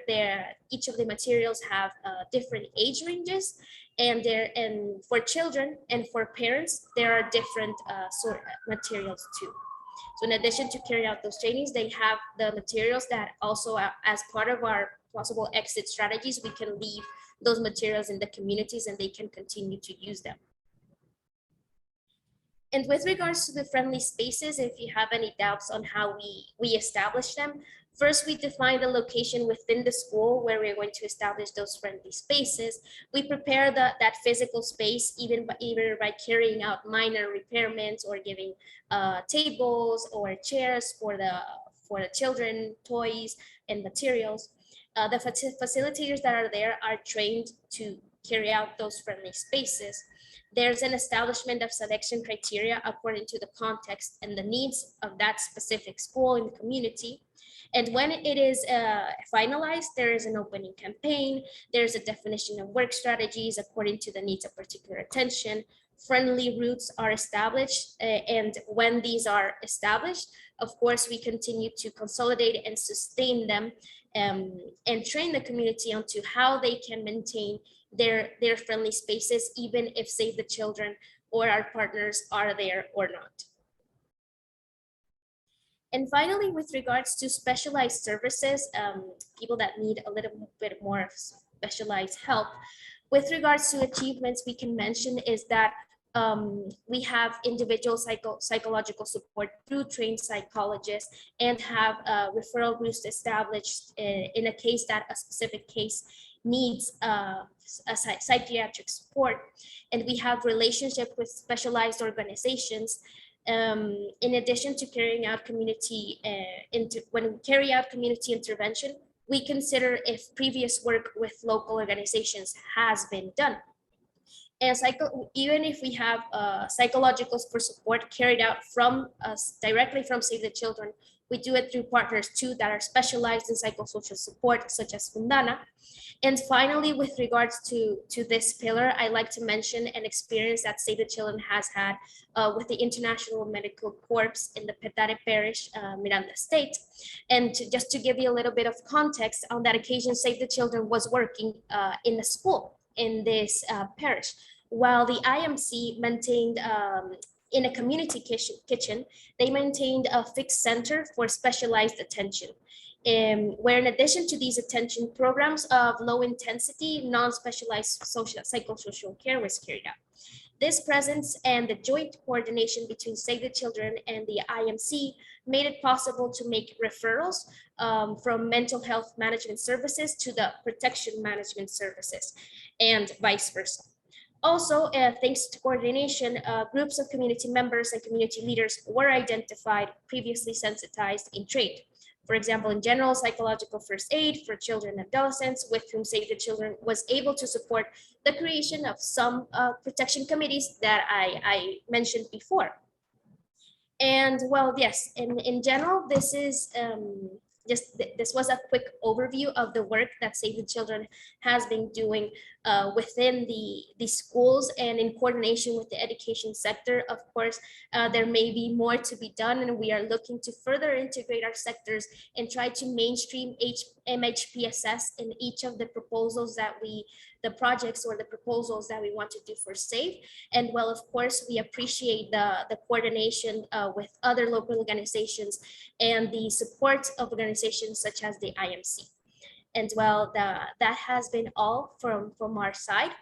each of the materials have different age ranges, and for children and for parents, there are different sort of materials too. So in addition to carry out those trainings, they have the materials that also, as part of our possible exit strategies, we can leave those materials in the communities and they can continue to use them. And with regards to the friendly spaces, if you have any doubts on how we establish them, first, we define the location within the school where we're going to establish those friendly spaces. We prepare that physical space, either by carrying out minor repairments or giving tables or chairs for the children, toys, and materials. The facilitators that are there are trained to carry out those friendly spaces. There's an establishment of selection criteria according to the context and the needs of that specific school and community. And when it is finalized, there is an opening campaign. There's a definition of work strategies according to the needs of particular attention. Friendly routes are established. And when these are established, of course, we continue to consolidate and sustain them and train the community onto how they can maintain their friendly spaces, even if Save the Children or our partners are there or not. And finally, with regards to specialized services, people that need a little bit more specialized help, with regards to achievements, we can mention is that we have individual psychological support through trained psychologists and have referral groups established in a case that a specific case needs a psychiatric support. And we have relationship with specialized organizations. In addition to carrying out community, when we carry out community intervention, we consider if previous work with local organizations has been done. And even if we have psychological support carried out from us directly from Save the Children, we do it through partners too that are specialized in psychosocial support, such as Fundana. And finally, with regards to this pillar, I like to mention an experience that Save the Children has had with the International Medical Corps in the Petare Parish, Miranda State. And just to give you a little bit of context, on that occasion, Save the Children was working in a school in this parish, while the IMC maintained in a community kitchen, they maintained a fixed center for specialized attention. where in addition to these attention programs of low intensity, non-specialized psychosocial care was carried out. This presence and the joint coordination between Save the Children and the IMC made it possible to make referrals from mental health management services to the protection management services and vice versa. Also, thanks to coordination, groups of community members and community leaders were identified, previously sensitized in trade. For example, in general psychological first aid for children and adolescents, with whom Save the Children was able to support the creation of some protection committees that I mentioned before. And well, yes, in general, this is this was a quick overview of the work that Save the Children has been doing within the schools and in coordination with the education sector. Of course, there may be more to be done, and we are looking to further integrate our sectors and try to mainstream MHPSS in each of the proposals that the projects or the proposals that we want to do for SAFE. And well, of course, we appreciate the coordination with other local organizations and the support of organizations such as the IMC. And well, that has been all from our side.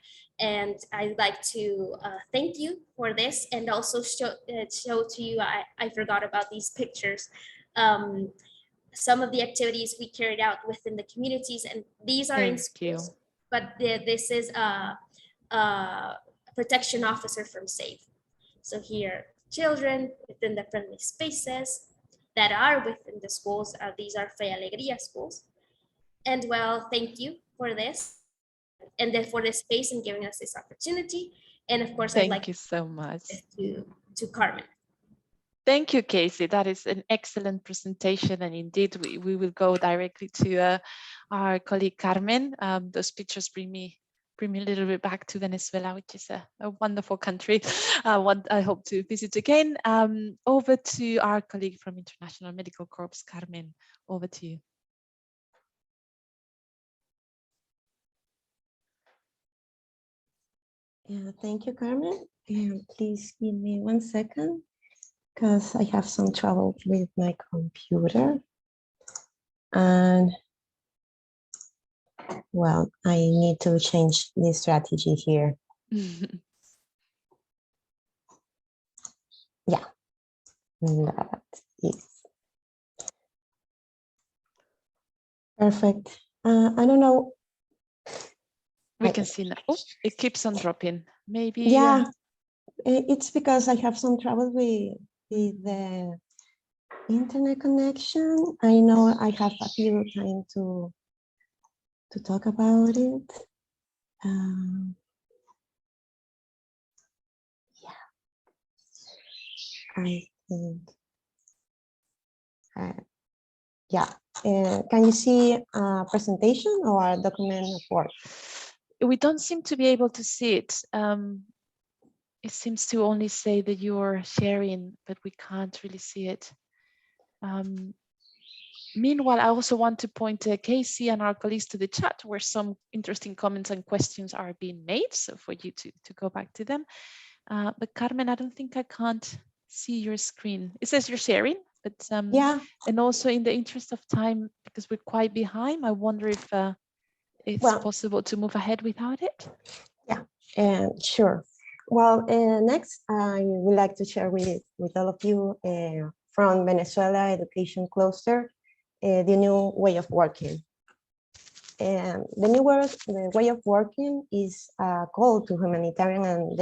And I'd like to thank you for this, and also show to you, I forgot about these pictures, some of the activities we carried out within the communities, and these are in schools, but this is a protection officer from SAFE. So here, children within the friendly spaces that are within the schools, these are Fe Alegría schools. And well, thank you for this, and then for this space and giving us this opportunity. And of course, I'd like Thank you so much to Carmen. Thank you, Casey. That is an excellent presentation, and indeed we will go directly to our colleague Carmen. Those pictures bring me a little bit back to Venezuela, which is a wonderful country. I hope to visit again. Over to our colleague from International Medical Corps, Carmen. Over to you. Yeah, thank you, Carmen. And please give me 1 second, because I have some trouble with my computer. And well, I need to change the strategy here. Yeah, that is perfect. I don't know. We can see now. Oh, it keeps on dropping. Maybe. Yeah, it's because I have some trouble with the internet connection. I know I have a few time to talk about it. Yeah, I think. Yeah, can you see a presentation or a document of work? We don't seem to be able to see it. It seems to only say that you're sharing, but we can't really see it. Meanwhile, I also want to point Casey and our colleagues to the chat, where some interesting comments and questions are being made, so for you to go back to them. But Carmen, I don't think I can't see your screen. It says you're sharing, but yeah. And also in the interest of time, because we're quite behind, I wonder if it's possible to move ahead without it. Yeah, sure. Well, next, I would like to share with all of you from Venezuela Education Cluster, the new way of working. The new way of working is a call to humanitarian and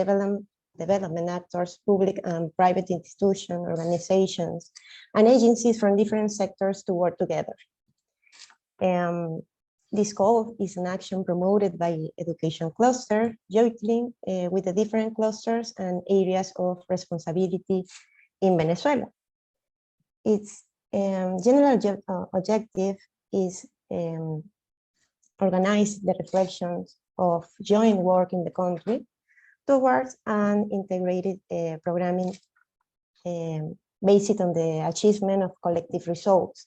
development actors, public and private institutions, organizations, and agencies from different sectors to work together. This call is an action promoted by Education Cluster, jointly with the different clusters and areas of responsibility in Venezuela. Its general objective is organize the reflections of joint work in the country towards an integrated programming based on the achievement of collective results,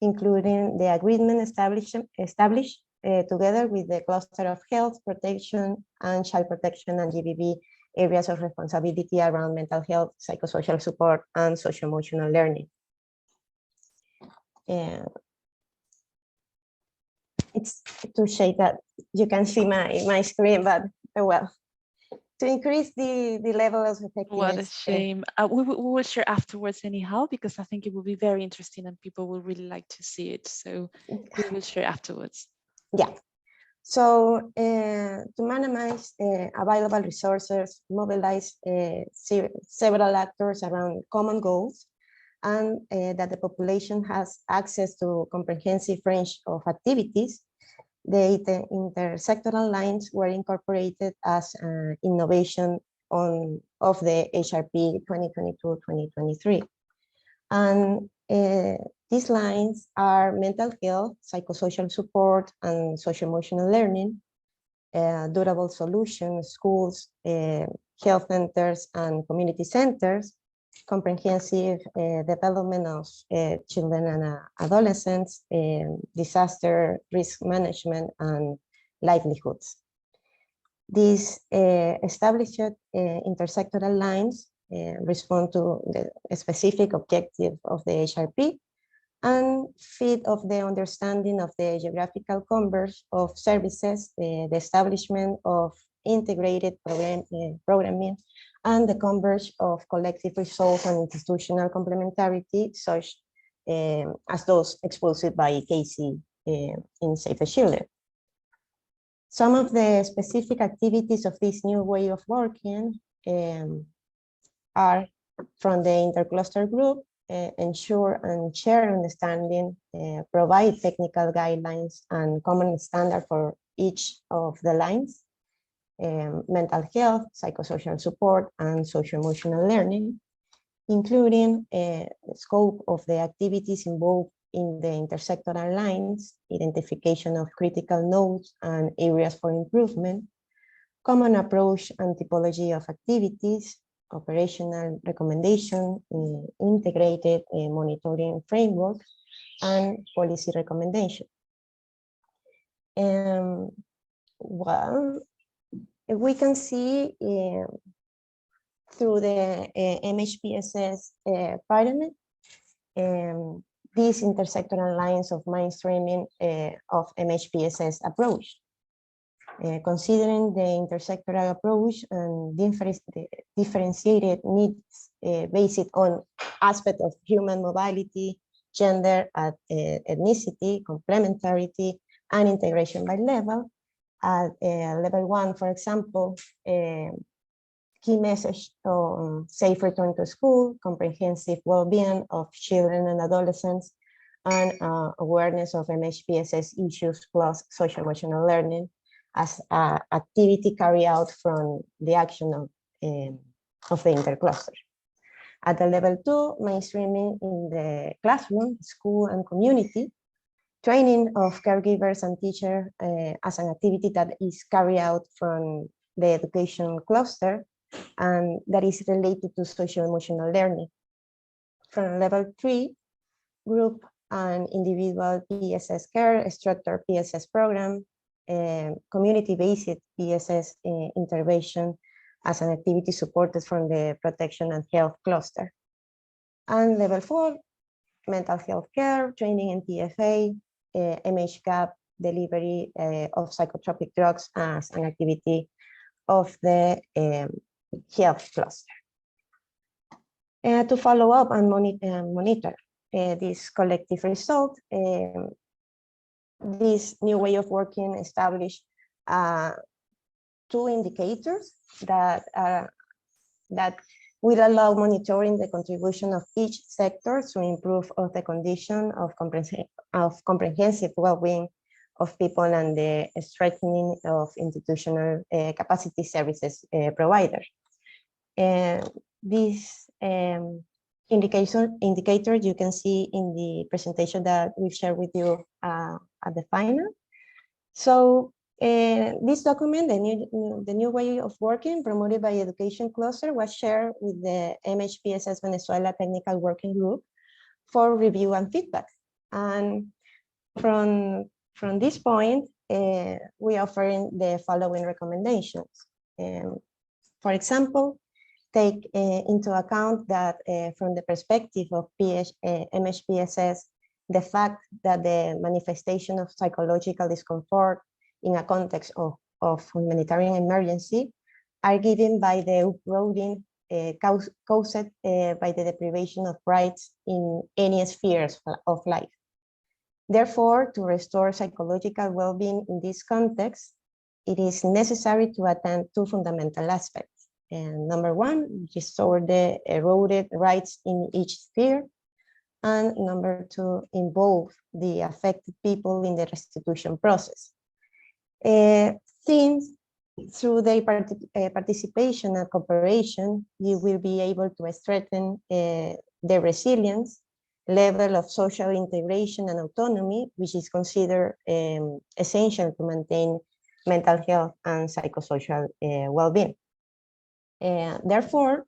including the agreement established together with the cluster of health protection and child protection and GBV areas of responsibility around mental health, psychosocial support, and socio-emotional learning. it's too shade that you can see my screen, but well, to increase the level of effectiveness. What a shame. We will share afterwards anyhow, because I think it will be very interesting and people will really like to see it. So we will share afterwards. Yeah. So to minimize available resources, mobilize several actors around common goals, and that the population has access to comprehensive range of activities, the intersectoral lines were incorporated as innovation of the HRP 2022-2023. And these lines are mental health, psychosocial support, and social-emotional learning, durable solutions, schools, health centers, and community centers, comprehensive development of children and adolescents, disaster risk management, and livelihoods. These established intersectoral lines respond to the specific objective of the HRP and feed of the understanding of the geographical converge of services, the establishment of integrated programming, and the converge of collective results and institutional complementarity, such as those exposed by Casey in Save the Children. Some of the specific activities of this new way of working are from the intercluster group, ensure and share understanding, provide technical guidelines and common standard for each of the lines, mental health, psychosocial support, and social-emotional learning, including the scope of the activities involved in the intersectoral lines, identification of critical nodes and areas for improvement, common approach and typology of activities, operational recommendation, integrated monitoring framework, and policy recommendation. Well, we can see through the MHPSS pyramid, these intersectoral lines of mainstreaming of MHPSS approach. Considering the intersectoral approach and differentiated needs based on aspect of human mobility, gender, ethnicity, complementarity, and integration by level. At level 1, for example, key message on safe return to school, comprehensive well-being of children and adolescents, and awareness of MHPSS issues plus social-emotional learning as activity carried out from the action of the intercluster. At the level 2, mainstreaming in the classroom, school, and community, training of caregivers and teachers as an activity that is carried out from the education cluster and that is related to social-emotional learning. From level 3, group and individual PSS care, structured PSS program, community-based PSS intervention as an activity supported from the protection and health cluster. And level 4, mental health care, training in PFA, MHGAP, delivery of psychotropic drugs as an activity of the health cluster. To follow up and monitor this collective result, this new way of working established 2 indicators that will allow monitoring the contribution of each sector to improve of the condition of comprehensive well-being of people and the strengthening of institutional capacity services providers. This indicator you can see in the presentation that we've shared with you at the final. So this document, the new way of working promoted by Education Cluster, was shared with the MHPSS Venezuela Technical Working Group for review and feedback. And from this point, we are offering the following recommendations. For example, take into account that from the perspective of MHPSS, the fact that the manifestation of psychological discomfort in a context of humanitarian emergency are given by the uprooting caused by the deprivation of rights in any spheres of life. Therefore, to restore psychological well-being in this context, it is necessary to attend two fundamental aspects. And number one, restore the eroded rights in each sphere. And number two, involve the affected people in the restitution process. Since through their participation and cooperation, you will be able to strengthen their resilience, level of social integration and autonomy, which is considered essential to maintain mental health and psychosocial well-being. Therefore,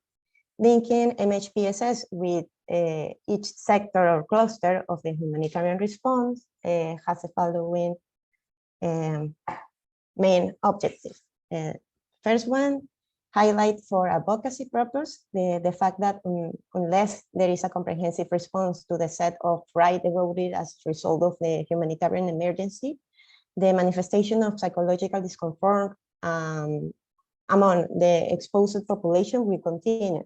linking MHPSS with each sector or cluster of the humanitarian response has the following main objectives. First one, highlight for advocacy purpose the fact that unless there is a comprehensive response to the set of rights eroded as a result of the humanitarian emergency, the manifestation of psychological discomfort among the exposed population will continue.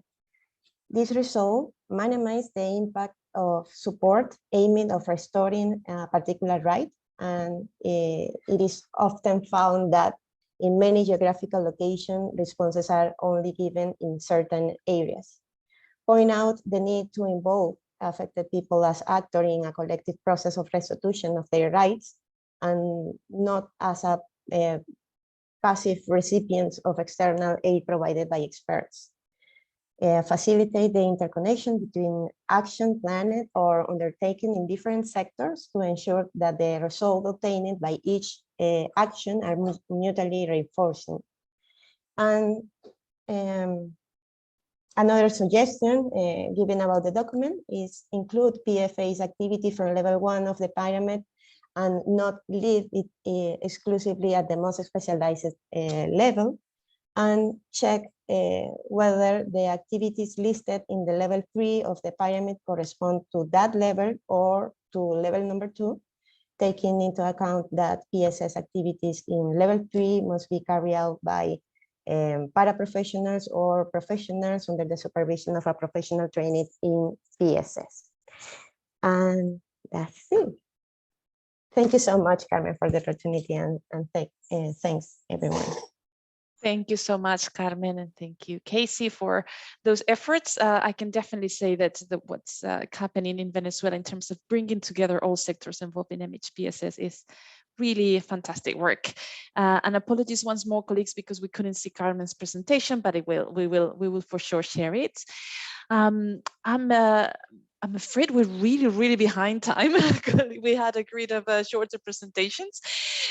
This result minimizes the impact of support aimed at restoring a particular right, and it is often found that in many geographical locations, responses are only given in certain areas. Point out the need to involve affected people as actors in a collective process of restitution of their rights, and not as a passive recipients of external aid provided by experts. Facilitate the interconnection between action planned or undertaken in different sectors to ensure that the results obtained by each action are mutually reinforcing. And another suggestion given about the document is include PFA's activity from level 1 of the pyramid and not leave it exclusively at the most specialized level, and check whether the activities listed in the level 3 of the pyramid correspond to that level or to level number 2, taking into account that PSS activities in level 3 must be carried out by paraprofessionals or professionals under the supervision of a professional trained in PSS. And that's it. Thank you so much, Carmen, for the opportunity, and thanks, everyone. Thank you so much, Carmen, and thank you, Casey, for those efforts. I can definitely say that what's happening in Venezuela in terms of bringing together all sectors involved in MHPSS is really fantastic work. And apologies once more, colleagues, because we couldn't see Carmen's presentation, but we will for sure share it. I'm afraid we're really behind time. We had agreed of shorter presentations.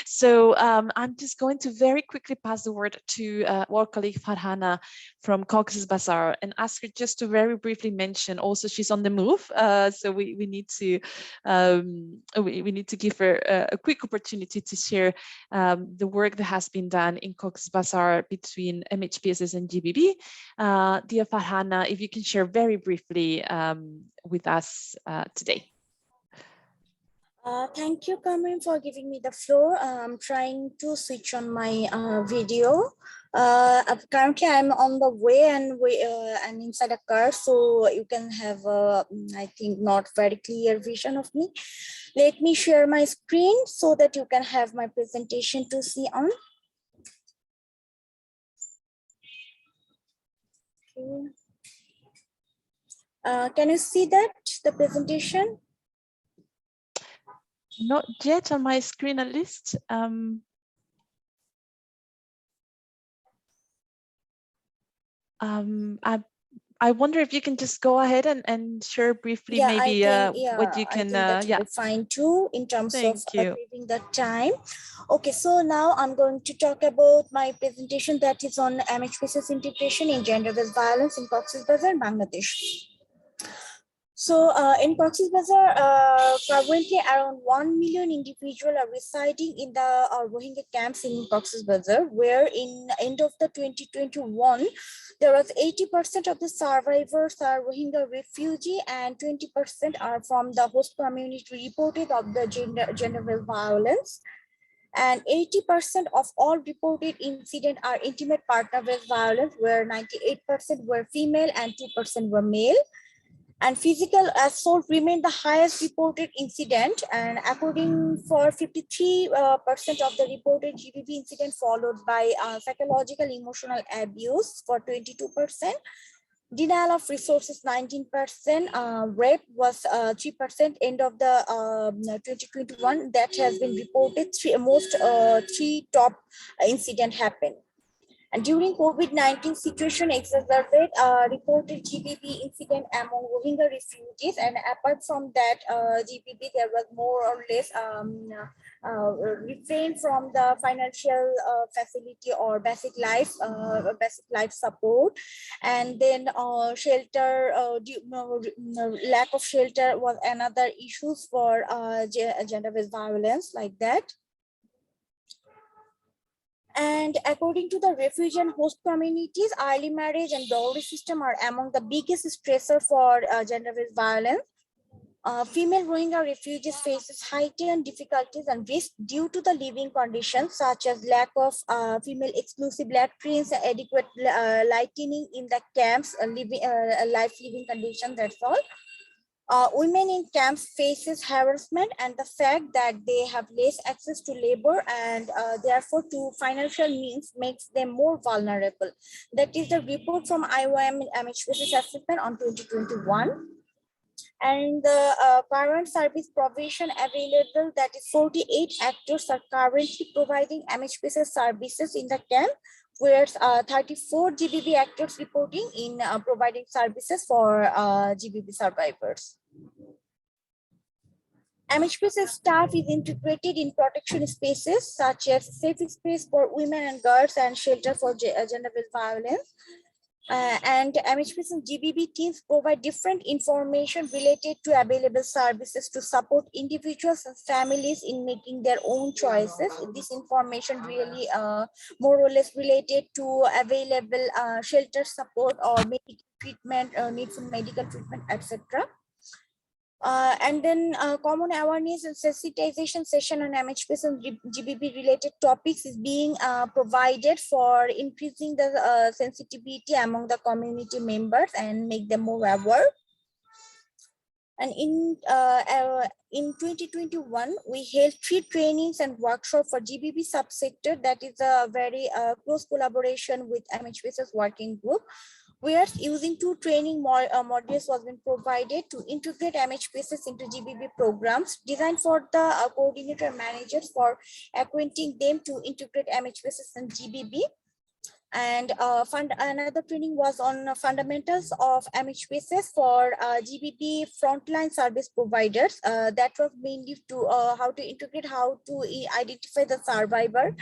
So I'm just going to very quickly pass the word to our colleague Farhana from Cox's Bazar and ask her just to very briefly mention, also she's on the move. So we need to give her a quick opportunity to share the work that has been done in Cox's Bazar between MHPSS and GBB. Dear Farhana, if you can share very briefly with us today. Thank you, Carmen, for giving me the floor. I'm trying to switch on my video. Currently, I'm on the way and I'm inside a car, so you can have, I think, not very clear vision of me. Let me share my screen so that you can have my presentation to see on. Okay. Can you see that, the presentation? Not yet on my screen, at least. I wonder if you can just go ahead and share briefly, maybe what you can. Yeah, fine too in terms of achieving the time. Okay, so now I'm going to talk about my presentation that is on MHPSS integration in gender-based violence in Cox's Bazar, Bangladesh. So in Cox's Bazar, currently around 1 million individuals are residing in the Rohingya camps in Cox's Bazar, where in end of the 2021, there was 80% of the survivors are Rohingya refugee and 20% are from the host community reported of the gender-based violence. And 80% of all reported incidents are intimate partner-based violence, where 98% were female and 2% were male. And physical assault remained the highest reported incident, and according for 53% of the reported GBV incident, followed by psychological emotional abuse for 22%, denial of resources 19%, rape was 3% end of the 2021 that has been reported. Three top incident happened. And during COVID-19 situation exacerbate reported GBV incident among Rohingya refugees. And apart from that GBV, there was more or less refrain from the financial facility or basic life support. And then shelter, lack of shelter was another issues for gender-based violence like that. And according to the refugee and host communities, early marriage and dowry system are among the biggest stressor for gender-based violence. Female Rohingya refugees faces heightened difficulties and risk due to the living conditions such as lack of female exclusive latrines, adequate lighting in the camps, life living conditions, that's all. Women in camps faces harassment and the fact that they have less access to labor and therefore to financial means makes them more vulnerable. That is the report from IOM Mhpss assessment on 2021. And the current service provision available, that is 48 actors are currently providing Mhpss services in the camp, whereas 34 GBV actors reporting in providing services for GBV survivors. Mhpss staff is integrated in protection spaces such as safe space for women and girls and shelter for gender-based violence. And Mhpss and GBV teams provide different information related to available services to support individuals and families in making their own choices. This information really more or less related to available shelter support or medical treatment, need for medical treatment, etc. And then common awareness and sensitization session on Mhpss and GBV related topics is being provided for increasing the sensitivity among the community members and make them more aware. And in 2021, we held 3 trainings and workshops for GBV subsector. That is a very close collaboration with Mhpss working group. Where using 2 training modules was been provided to integrate Mhpss into GBV programs designed for the coordinator managers for acquainting them to integrate Mhpss and GBV. And another training was on fundamentals of Mhpss for GBV frontline service providers. That was mainly to how to integrate, how to identify the survivor,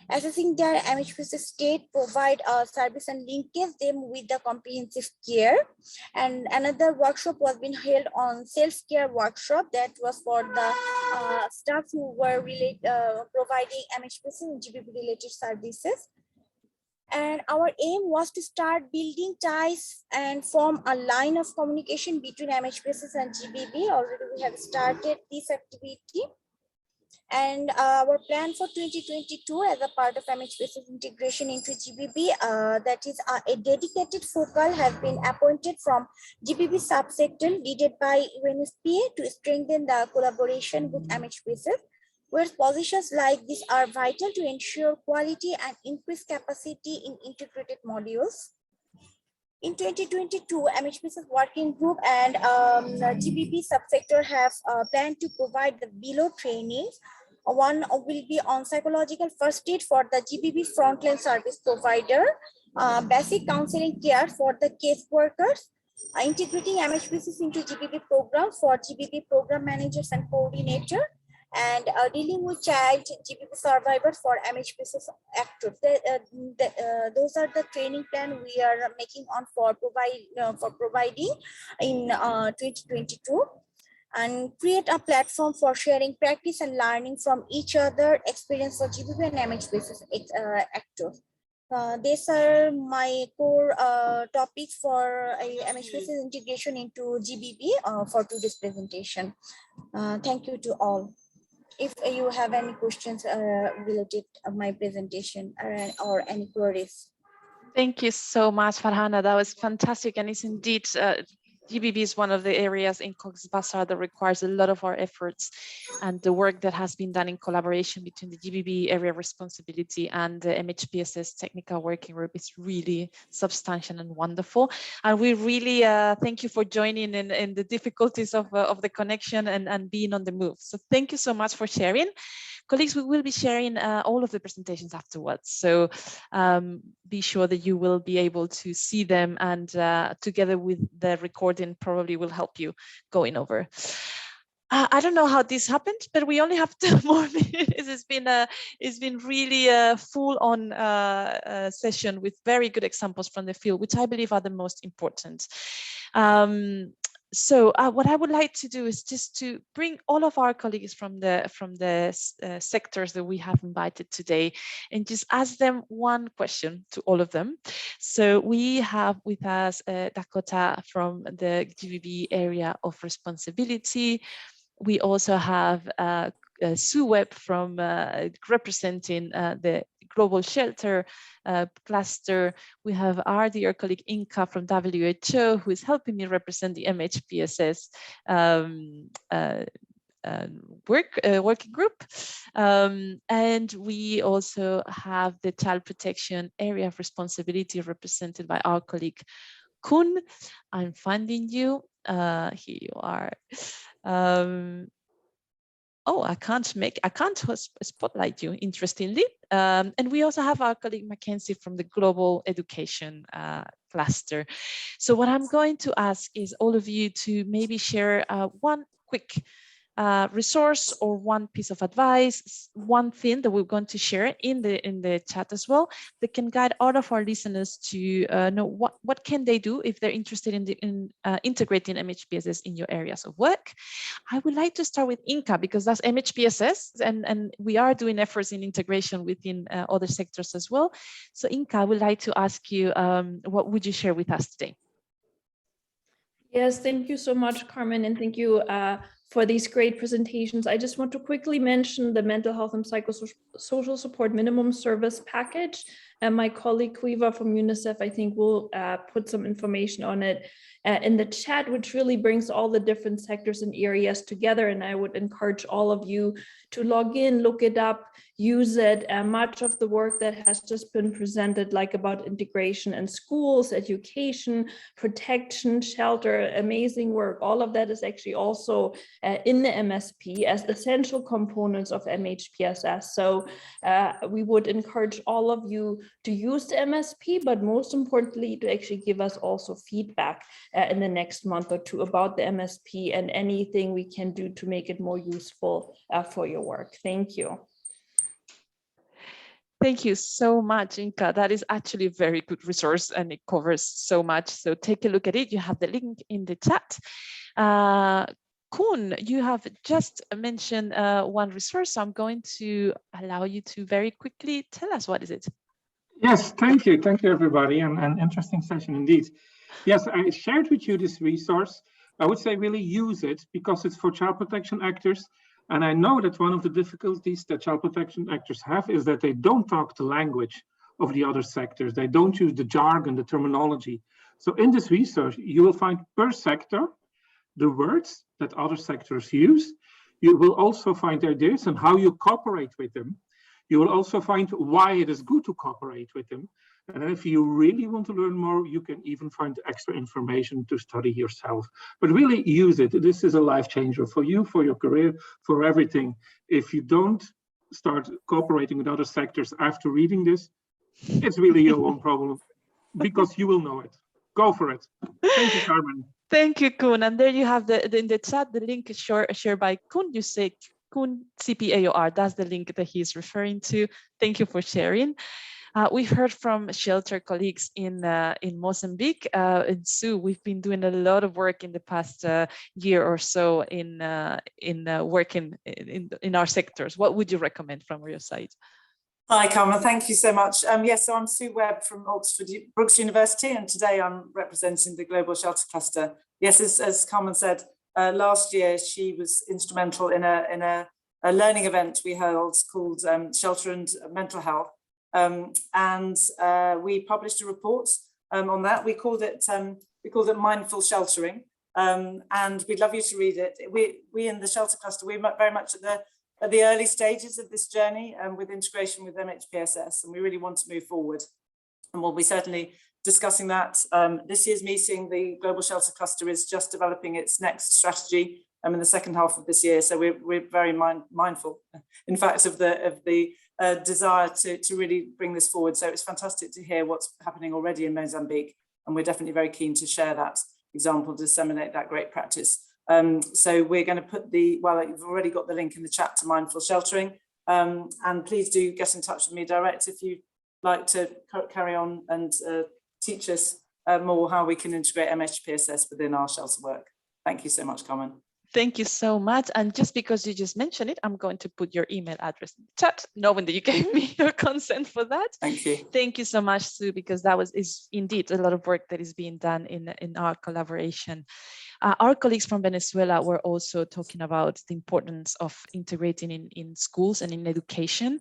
assessing their Mhpss state, provide service and linkage them with the comprehensive care. And another workshop was being held on self-care workshop that was for the staff who were providing Mhpss and GBV related services. And our aim was to start building ties and form a line of communication between Mhpss and GBV. Already we have started this activity. And our plan for 2022 as a part of Mhpss integration into GBV, that is a dedicated focal has been appointed from GBV subsector led by UNSPA to strengthen the collaboration with Mhpss, where positions like this are vital to ensure quality and increase capacity in integrated modules. In 2022, Mhpss working group and GBV subsector have planned to provide the below trainings. One will be on psychological first aid for the GBV frontline service provider, basic counseling care for the case workers, integrating Mhpss into GBV programs for GBV program managers and coordinator, and dealing with child GBV survivors for Mhpss active. Those are the training plan we are making on for providing in 2022, and create a platform for sharing practice and learning from each other experience for GBV and Mhpss active. These are my core topics for Mhpss integration into GBV for today's presentation. Thank you to all. If you have any questions related to my presentation or any queries. Thank you so much, Farhana. That was fantastic. And it's indeed, GBV is one of the areas in Cox's Bazar that requires a lot of our efforts, and the work that has been done in collaboration between the GBV area responsibility and the MHPSS technical working group is really substantial and wonderful. And we really thank you for joining in the difficulties of the connection and being on the move. So thank you so much for sharing. Colleagues, we will be sharing all of the presentations afterwards. So be sure that you will be able to see them, and together with the recording probably will help you going over. I don't know how this happened, but we only have 2 more minutes. It's been really a full-on session with very good examples from the field, which I believe are the most important. So what I would like to do is just to bring all of our colleagues from the sectors that we have invited today, and just ask them one question to all of them. So we have with us Dakota from the GBV area of responsibility. We also have Sue Webb from representing the Global Shelter cluster. We have our dear colleague Inka from WHO, who is helping me represent the MHPSS working group. And we also have the Child Protection Area of Responsibility represented by our colleague Kun. I'm finding you. Here you are. Oh, I can't spotlight you, interestingly. And we also have our colleague Mackenzie from the Global Education cluster. So what I'm going to ask is all of you to maybe share one quick resource or one piece of advice, one thing that we're going to share in the chat as well, that can guide all of our listeners to know what can they do if they're interested in integrating MHPSS in your areas of work. I would like to start with Inka, because that's MHPSS, and we are doing efforts in integration within other sectors as well. So Inka, I would like to ask you, what would you share with us today? Yes, thank you so much, Carmen, and thank you for these great presentations. I just want to quickly mention the mental health and psychosocial support minimum service package. And my colleague Quiva from UNICEF, I think, will put some information on it in the chat, which really brings all the different sectors and areas together. And I would encourage all of you to log in, look it up, use it. Much of the work that has just been presented, like about integration in schools, education, protection, shelter, amazing work. All of that is actually also in the MSP as essential components of MHPSS. So we would encourage all of you to use the MSP, but most importantly, to actually give us also feedback in the next month or two about the MSP and anything we can do to make it more useful for your work. Thank you. Thank you so much, Inka. That is actually a very good resource, and it covers so much. So take a look at it. You have the link in the chat. Kun, you have just mentioned one resource. So I'm going to allow you to very quickly tell us what is it. Yes, thank you. Thank you, everybody. And an interesting session indeed. Yes, I shared with you this resource. I would say really use it, because it's for child protection actors. And I know that one of the difficulties that child protection actors have is that they don't talk the language of the other sectors. They don't use the jargon, the terminology. So in this research, you will find per sector the words that other sectors use. You will also find ideas on how you cooperate with them. You will also find why it is good to cooperate with them. And if you really want to learn more, you can even find extra information to study yourself. But really use it. This is a life changer for you, for your career, for everything. If you don't start cooperating with other sectors after reading this, it's really your own problem, because you will know it. Go for it. Thank you, Carmen. Thank you, Kun. And there you have in the chat, the link is shared by Kun. You say Kun CPAOR. That's the link that he's referring to. Thank you for sharing. We heard from shelter colleagues in Mozambique. And Sue, we've been doing a lot of work in the past year or so in working in our sectors. What would you recommend from your side? Hi, Carmen. Thank you so much. Yes, so I'm Sue Webb from Oxford Brookes University, and today I'm representing the Global Shelter Cluster. Yes, as Carmen said, last year she was instrumental in a learning event we held called Shelter and Mental Health. And we published a report on that. We called it Mindful Sheltering, and we'd love you to read it. We in the Shelter Cluster, we're very much at the early stages of this journey with integration with MHPSS, and we really want to move forward. And we'll be certainly discussing that. This year's meeting, the Global Shelter Cluster is just developing its next strategy in the second half of this year. So we're very mindful, in fact, of the desire to really bring this forward. So it's fantastic to hear what's happening already in Mozambique, and we're definitely very keen to share that example, disseminate that great practice. So we're going to put you've already got the link in the chat to Mindful Sheltering, and please do get in touch with me direct if you'd like to carry on and teach us more how we can integrate MHPSS within our shelter work. Thank you so much, Carmen. Thank you so much. And just because you just mentioned it, I'm going to put your email address in the chat, knowing that you gave me your consent for that. Thank you. Thank you so much, Sue, because is indeed a lot of work that is being done in our collaboration. Our colleagues from Venezuela were also talking about the importance of integrating in schools and in education.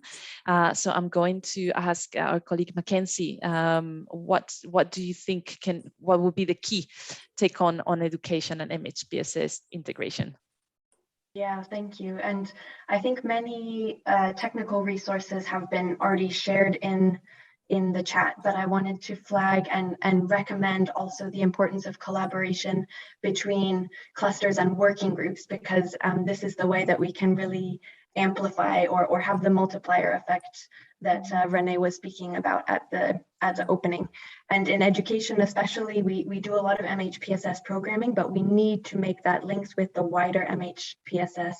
So I'm going to ask our colleague Mackenzie, what do you think what would be the key take on education and MHPSS integration? Yeah, thank you. And I think many technical resources have been already shared in the chat, but I wanted to flag and recommend also the importance of collaboration between clusters and working groups, because this is the way that we can really amplify or have the multiplier effect that Renee was speaking about at the opening. And in education especially, we do a lot of MHPSS programming, but we need to make that links with the wider MHPSS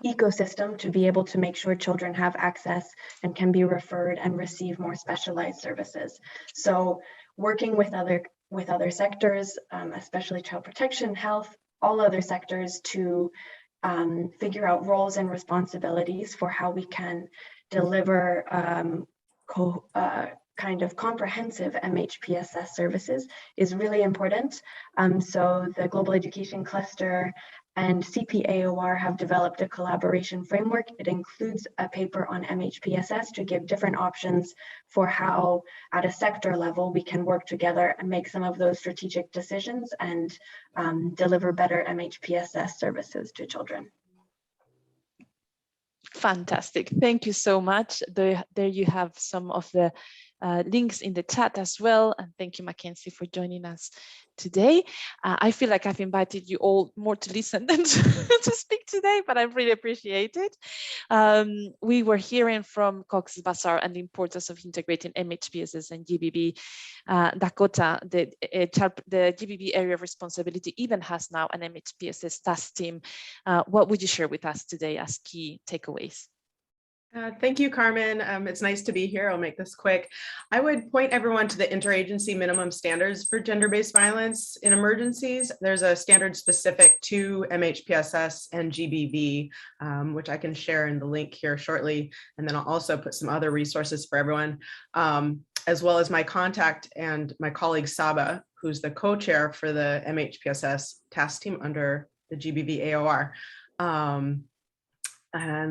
ecosystem to be able to make sure children have access and can be referred and receive more specialized services. So working with other sectors, especially child protection, health, all other sectors, to figure out roles and responsibilities for how we can deliver kind of comprehensive MHPSS services is really important. So the Global Education Cluster and CPAOR have developed a collaboration framework. It includes a paper on MHPSS to give different options for how, at a sector level, we can work together and make some of those strategic decisions and deliver better MHPSS services to children. Fantastic. Thank you so much. There you have some of the links in the chat as well. And thank you, Mackenzie, for joining us today. I feel like I've invited you all more to listen than to speak today, but I really appreciate it. We were hearing from Cox's Bazar and the importance of integrating MHPSS and GBV. Dakota, the GBV area of responsibility, even has now an MHPSS task team. What would you share with us today as key takeaways? Thank you, Carmen. It's nice to be here. I'll make this quick. I would point everyone to the interagency minimum standards for gender-based violence in emergencies. There's a standard specific to MHPSS and GBV, which I can share in the link here shortly. And then I'll also put some other resources for everyone, as well as my contact and my colleague Saba, who's the co-chair for the MHPSS task team under the GBV AOR. And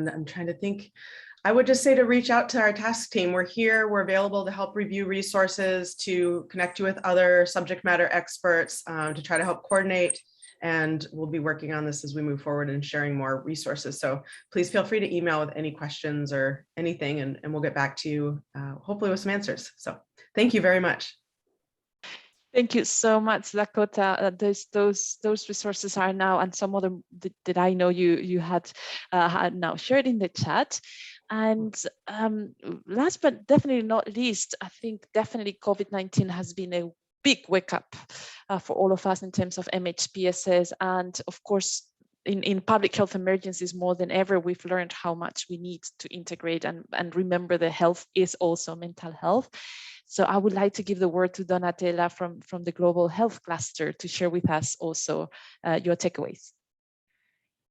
I'm trying to think, I would just say to reach out to our task team. We're here, we're available to help review resources, to connect you with other subject matter experts, to try to help coordinate. And we'll be working on this as we move forward and sharing more resources. So please feel free to email with any questions or anything, and we'll get back to you, hopefully with some answers. So thank you very much. Thank you so much, Dakota. Those resources are now, and some other that I know you had now shared in the chat. And last but definitely not least, I think definitely COVID-19 has been a big wake up for all of us in terms of MHPSS, and of course in public health emergencies more than ever, we've learned how much we need to integrate and remember that health is also mental health. So I would like to give the word to Donatella from the Global Health Cluster to share with us also your takeaways.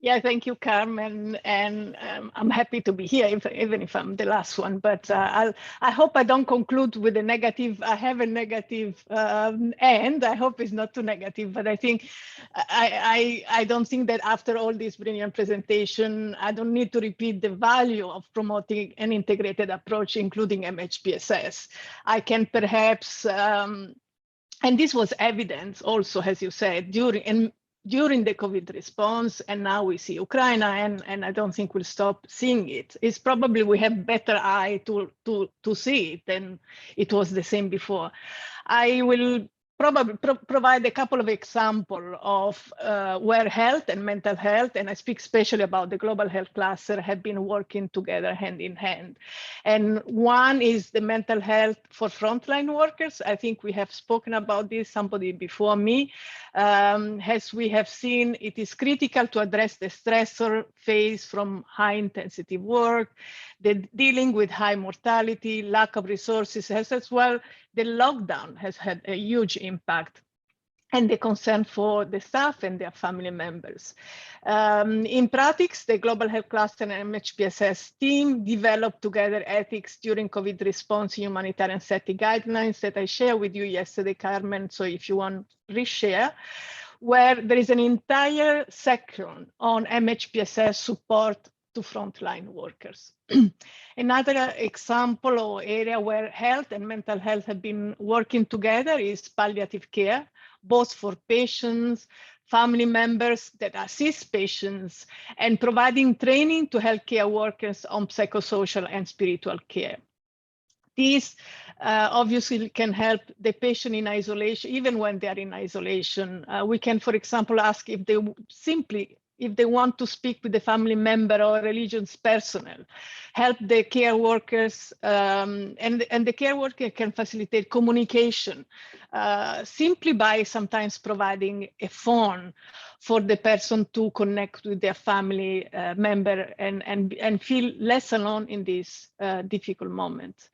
Yeah, thank you, Carmen, and I'm happy to be here, even if I'm the last one. But I hope I don't conclude with a negative. I have a negative end. I hope it's not too negative. But I think I don't think that after all this brilliant presentation, I don't need to repeat the value of promoting an integrated approach, including MHPSS. I can perhaps, and this was evidence also, as you said, during the COVID response, and now we see Ukraine, and I don't think we'll stop seeing it. It's probably we have better eye to see it than it was the same before. I will probably provide a couple of examples of where health and mental health, and I speak especially about the global health cluster, have been working together hand in hand. And one is the mental health for frontline workers. I think we have spoken about this, somebody before me. As we have seen, it is critical to address the stressor faced from high intensity work, the dealing with high mortality, lack of resources, as well the lockdown has had a huge impact, and the concern for the staff and their family members. In practice, the Global Health Cluster and MHPSS team developed together ethics during COVID response humanitarian setting guidelines that I shared with you yesterday, Carmen, so if you want reshare, where there is an entire section on MHPSS support to frontline workers. Another example or area where health and mental health have been working together is palliative care, both for patients, family members that assist patients, and providing training to healthcare workers on psychosocial and spiritual care. These obviously can help the patient in isolation, even when they are in isolation. We can, for example, ask if they want to speak with the family member or religious personnel, help the care workers, and the care worker can facilitate communication simply by sometimes providing a phone for the person to connect with their family member and feel less alone in this difficult moment.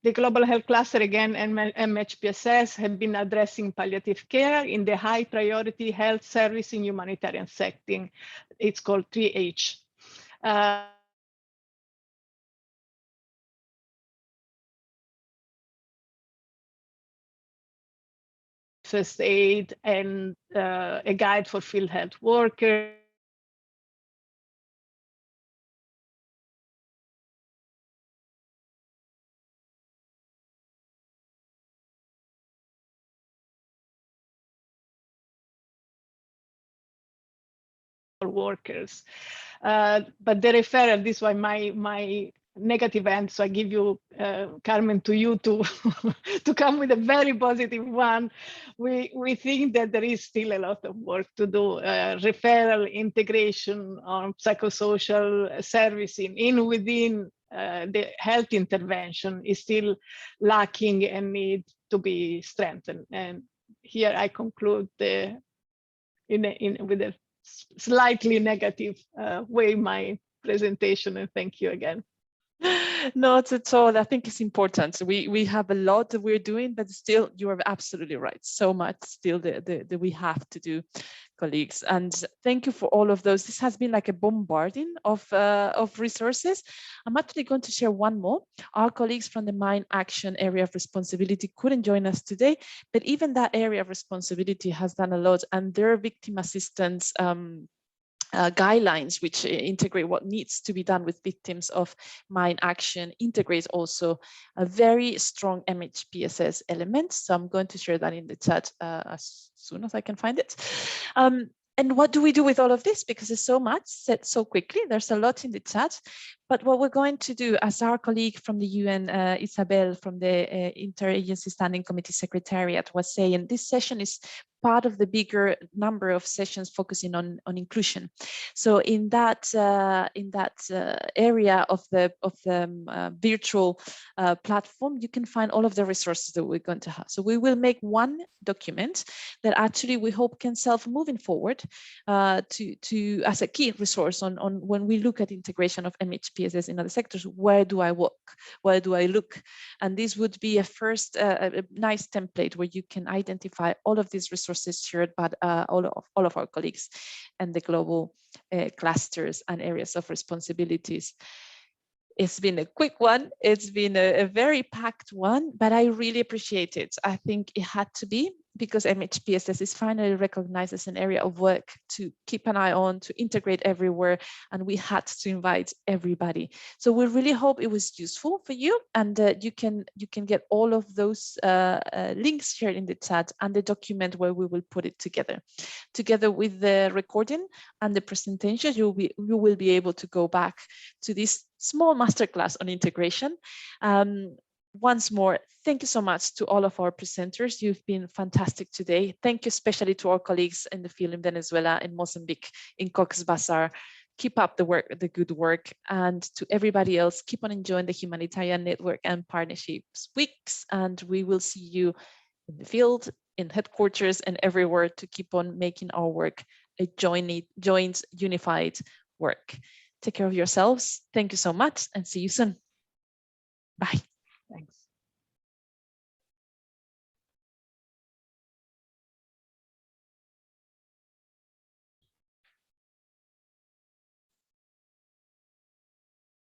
The Global Health Cluster, again, and MHPSS have been addressing palliative care in the high priority health service in humanitarian setting. It's called 3H. First aid and a guide for field health workers. Workers, but the referral, this was my negative end, so I give you, Carmen, to you to to come with a very positive one. We think that there is still a lot of work to do. Referral, integration on psychosocial servicing within the health intervention is still lacking and needs to be strengthened. And here I conclude with a slightly negative way my presentation, and thank you again. Not at all. I think it's important. We have a lot that we're doing, but still, you are absolutely right. So much still that we have to do, colleagues. And thank you for all of those. This has been like a bombarding of resources. I'm actually going to share one more. Our colleagues from the Mine Action area of responsibility couldn't join us today, but even that area of responsibility has done a lot, and their victim assistance guidelines, which integrate what needs to be done with victims of mine action, integrates also a very strong MHPSS element. So I'm going to share that in the chat as soon as I can find it. And what do we do with all of this? Because there's so much said so quickly. There's a lot in the chat. But what we're going to do, as our colleague from the UN, Isabel, from the Interagency Standing Committee Secretariat was saying, this session is part of the bigger number of sessions focusing on inclusion. So in that area of the virtual platform, you can find all of the resources that we're going to have. So we will make one document that actually we hope can serve moving forward to as a key resource on when we look at integration of MHPSS in other sectors. Where do I work? Where do I look? And this would be a first a nice template where you can identify all of these resources shared by all of our colleagues and the global clusters and areas of responsibilities. It's been a quick one. It's been a very packed one, but I really appreciate it. I think it had to be, because MHPSS is finally recognized as an area of work to keep an eye on, to integrate everywhere, and we had to invite everybody. So we really hope it was useful for you, and you can get all of those links shared in the chat and the document where we will put it together with the recording and the presentation. You will be able to go back to this small masterclass on integration. Once more, thank you so much to all of our presenters. You've been fantastic today. Thank you especially to our colleagues in the field in Venezuela, in Mozambique, in Cox's Bazar. Keep up the work, the good work. And to everybody else, keep on enjoying the Humanitarian Network and Partnerships Weeks. And we will see you in the field, in headquarters, and everywhere to keep on making our work a joint, unified work. Take care of yourselves. Thank you so much, and see you soon. Bye. Thanks.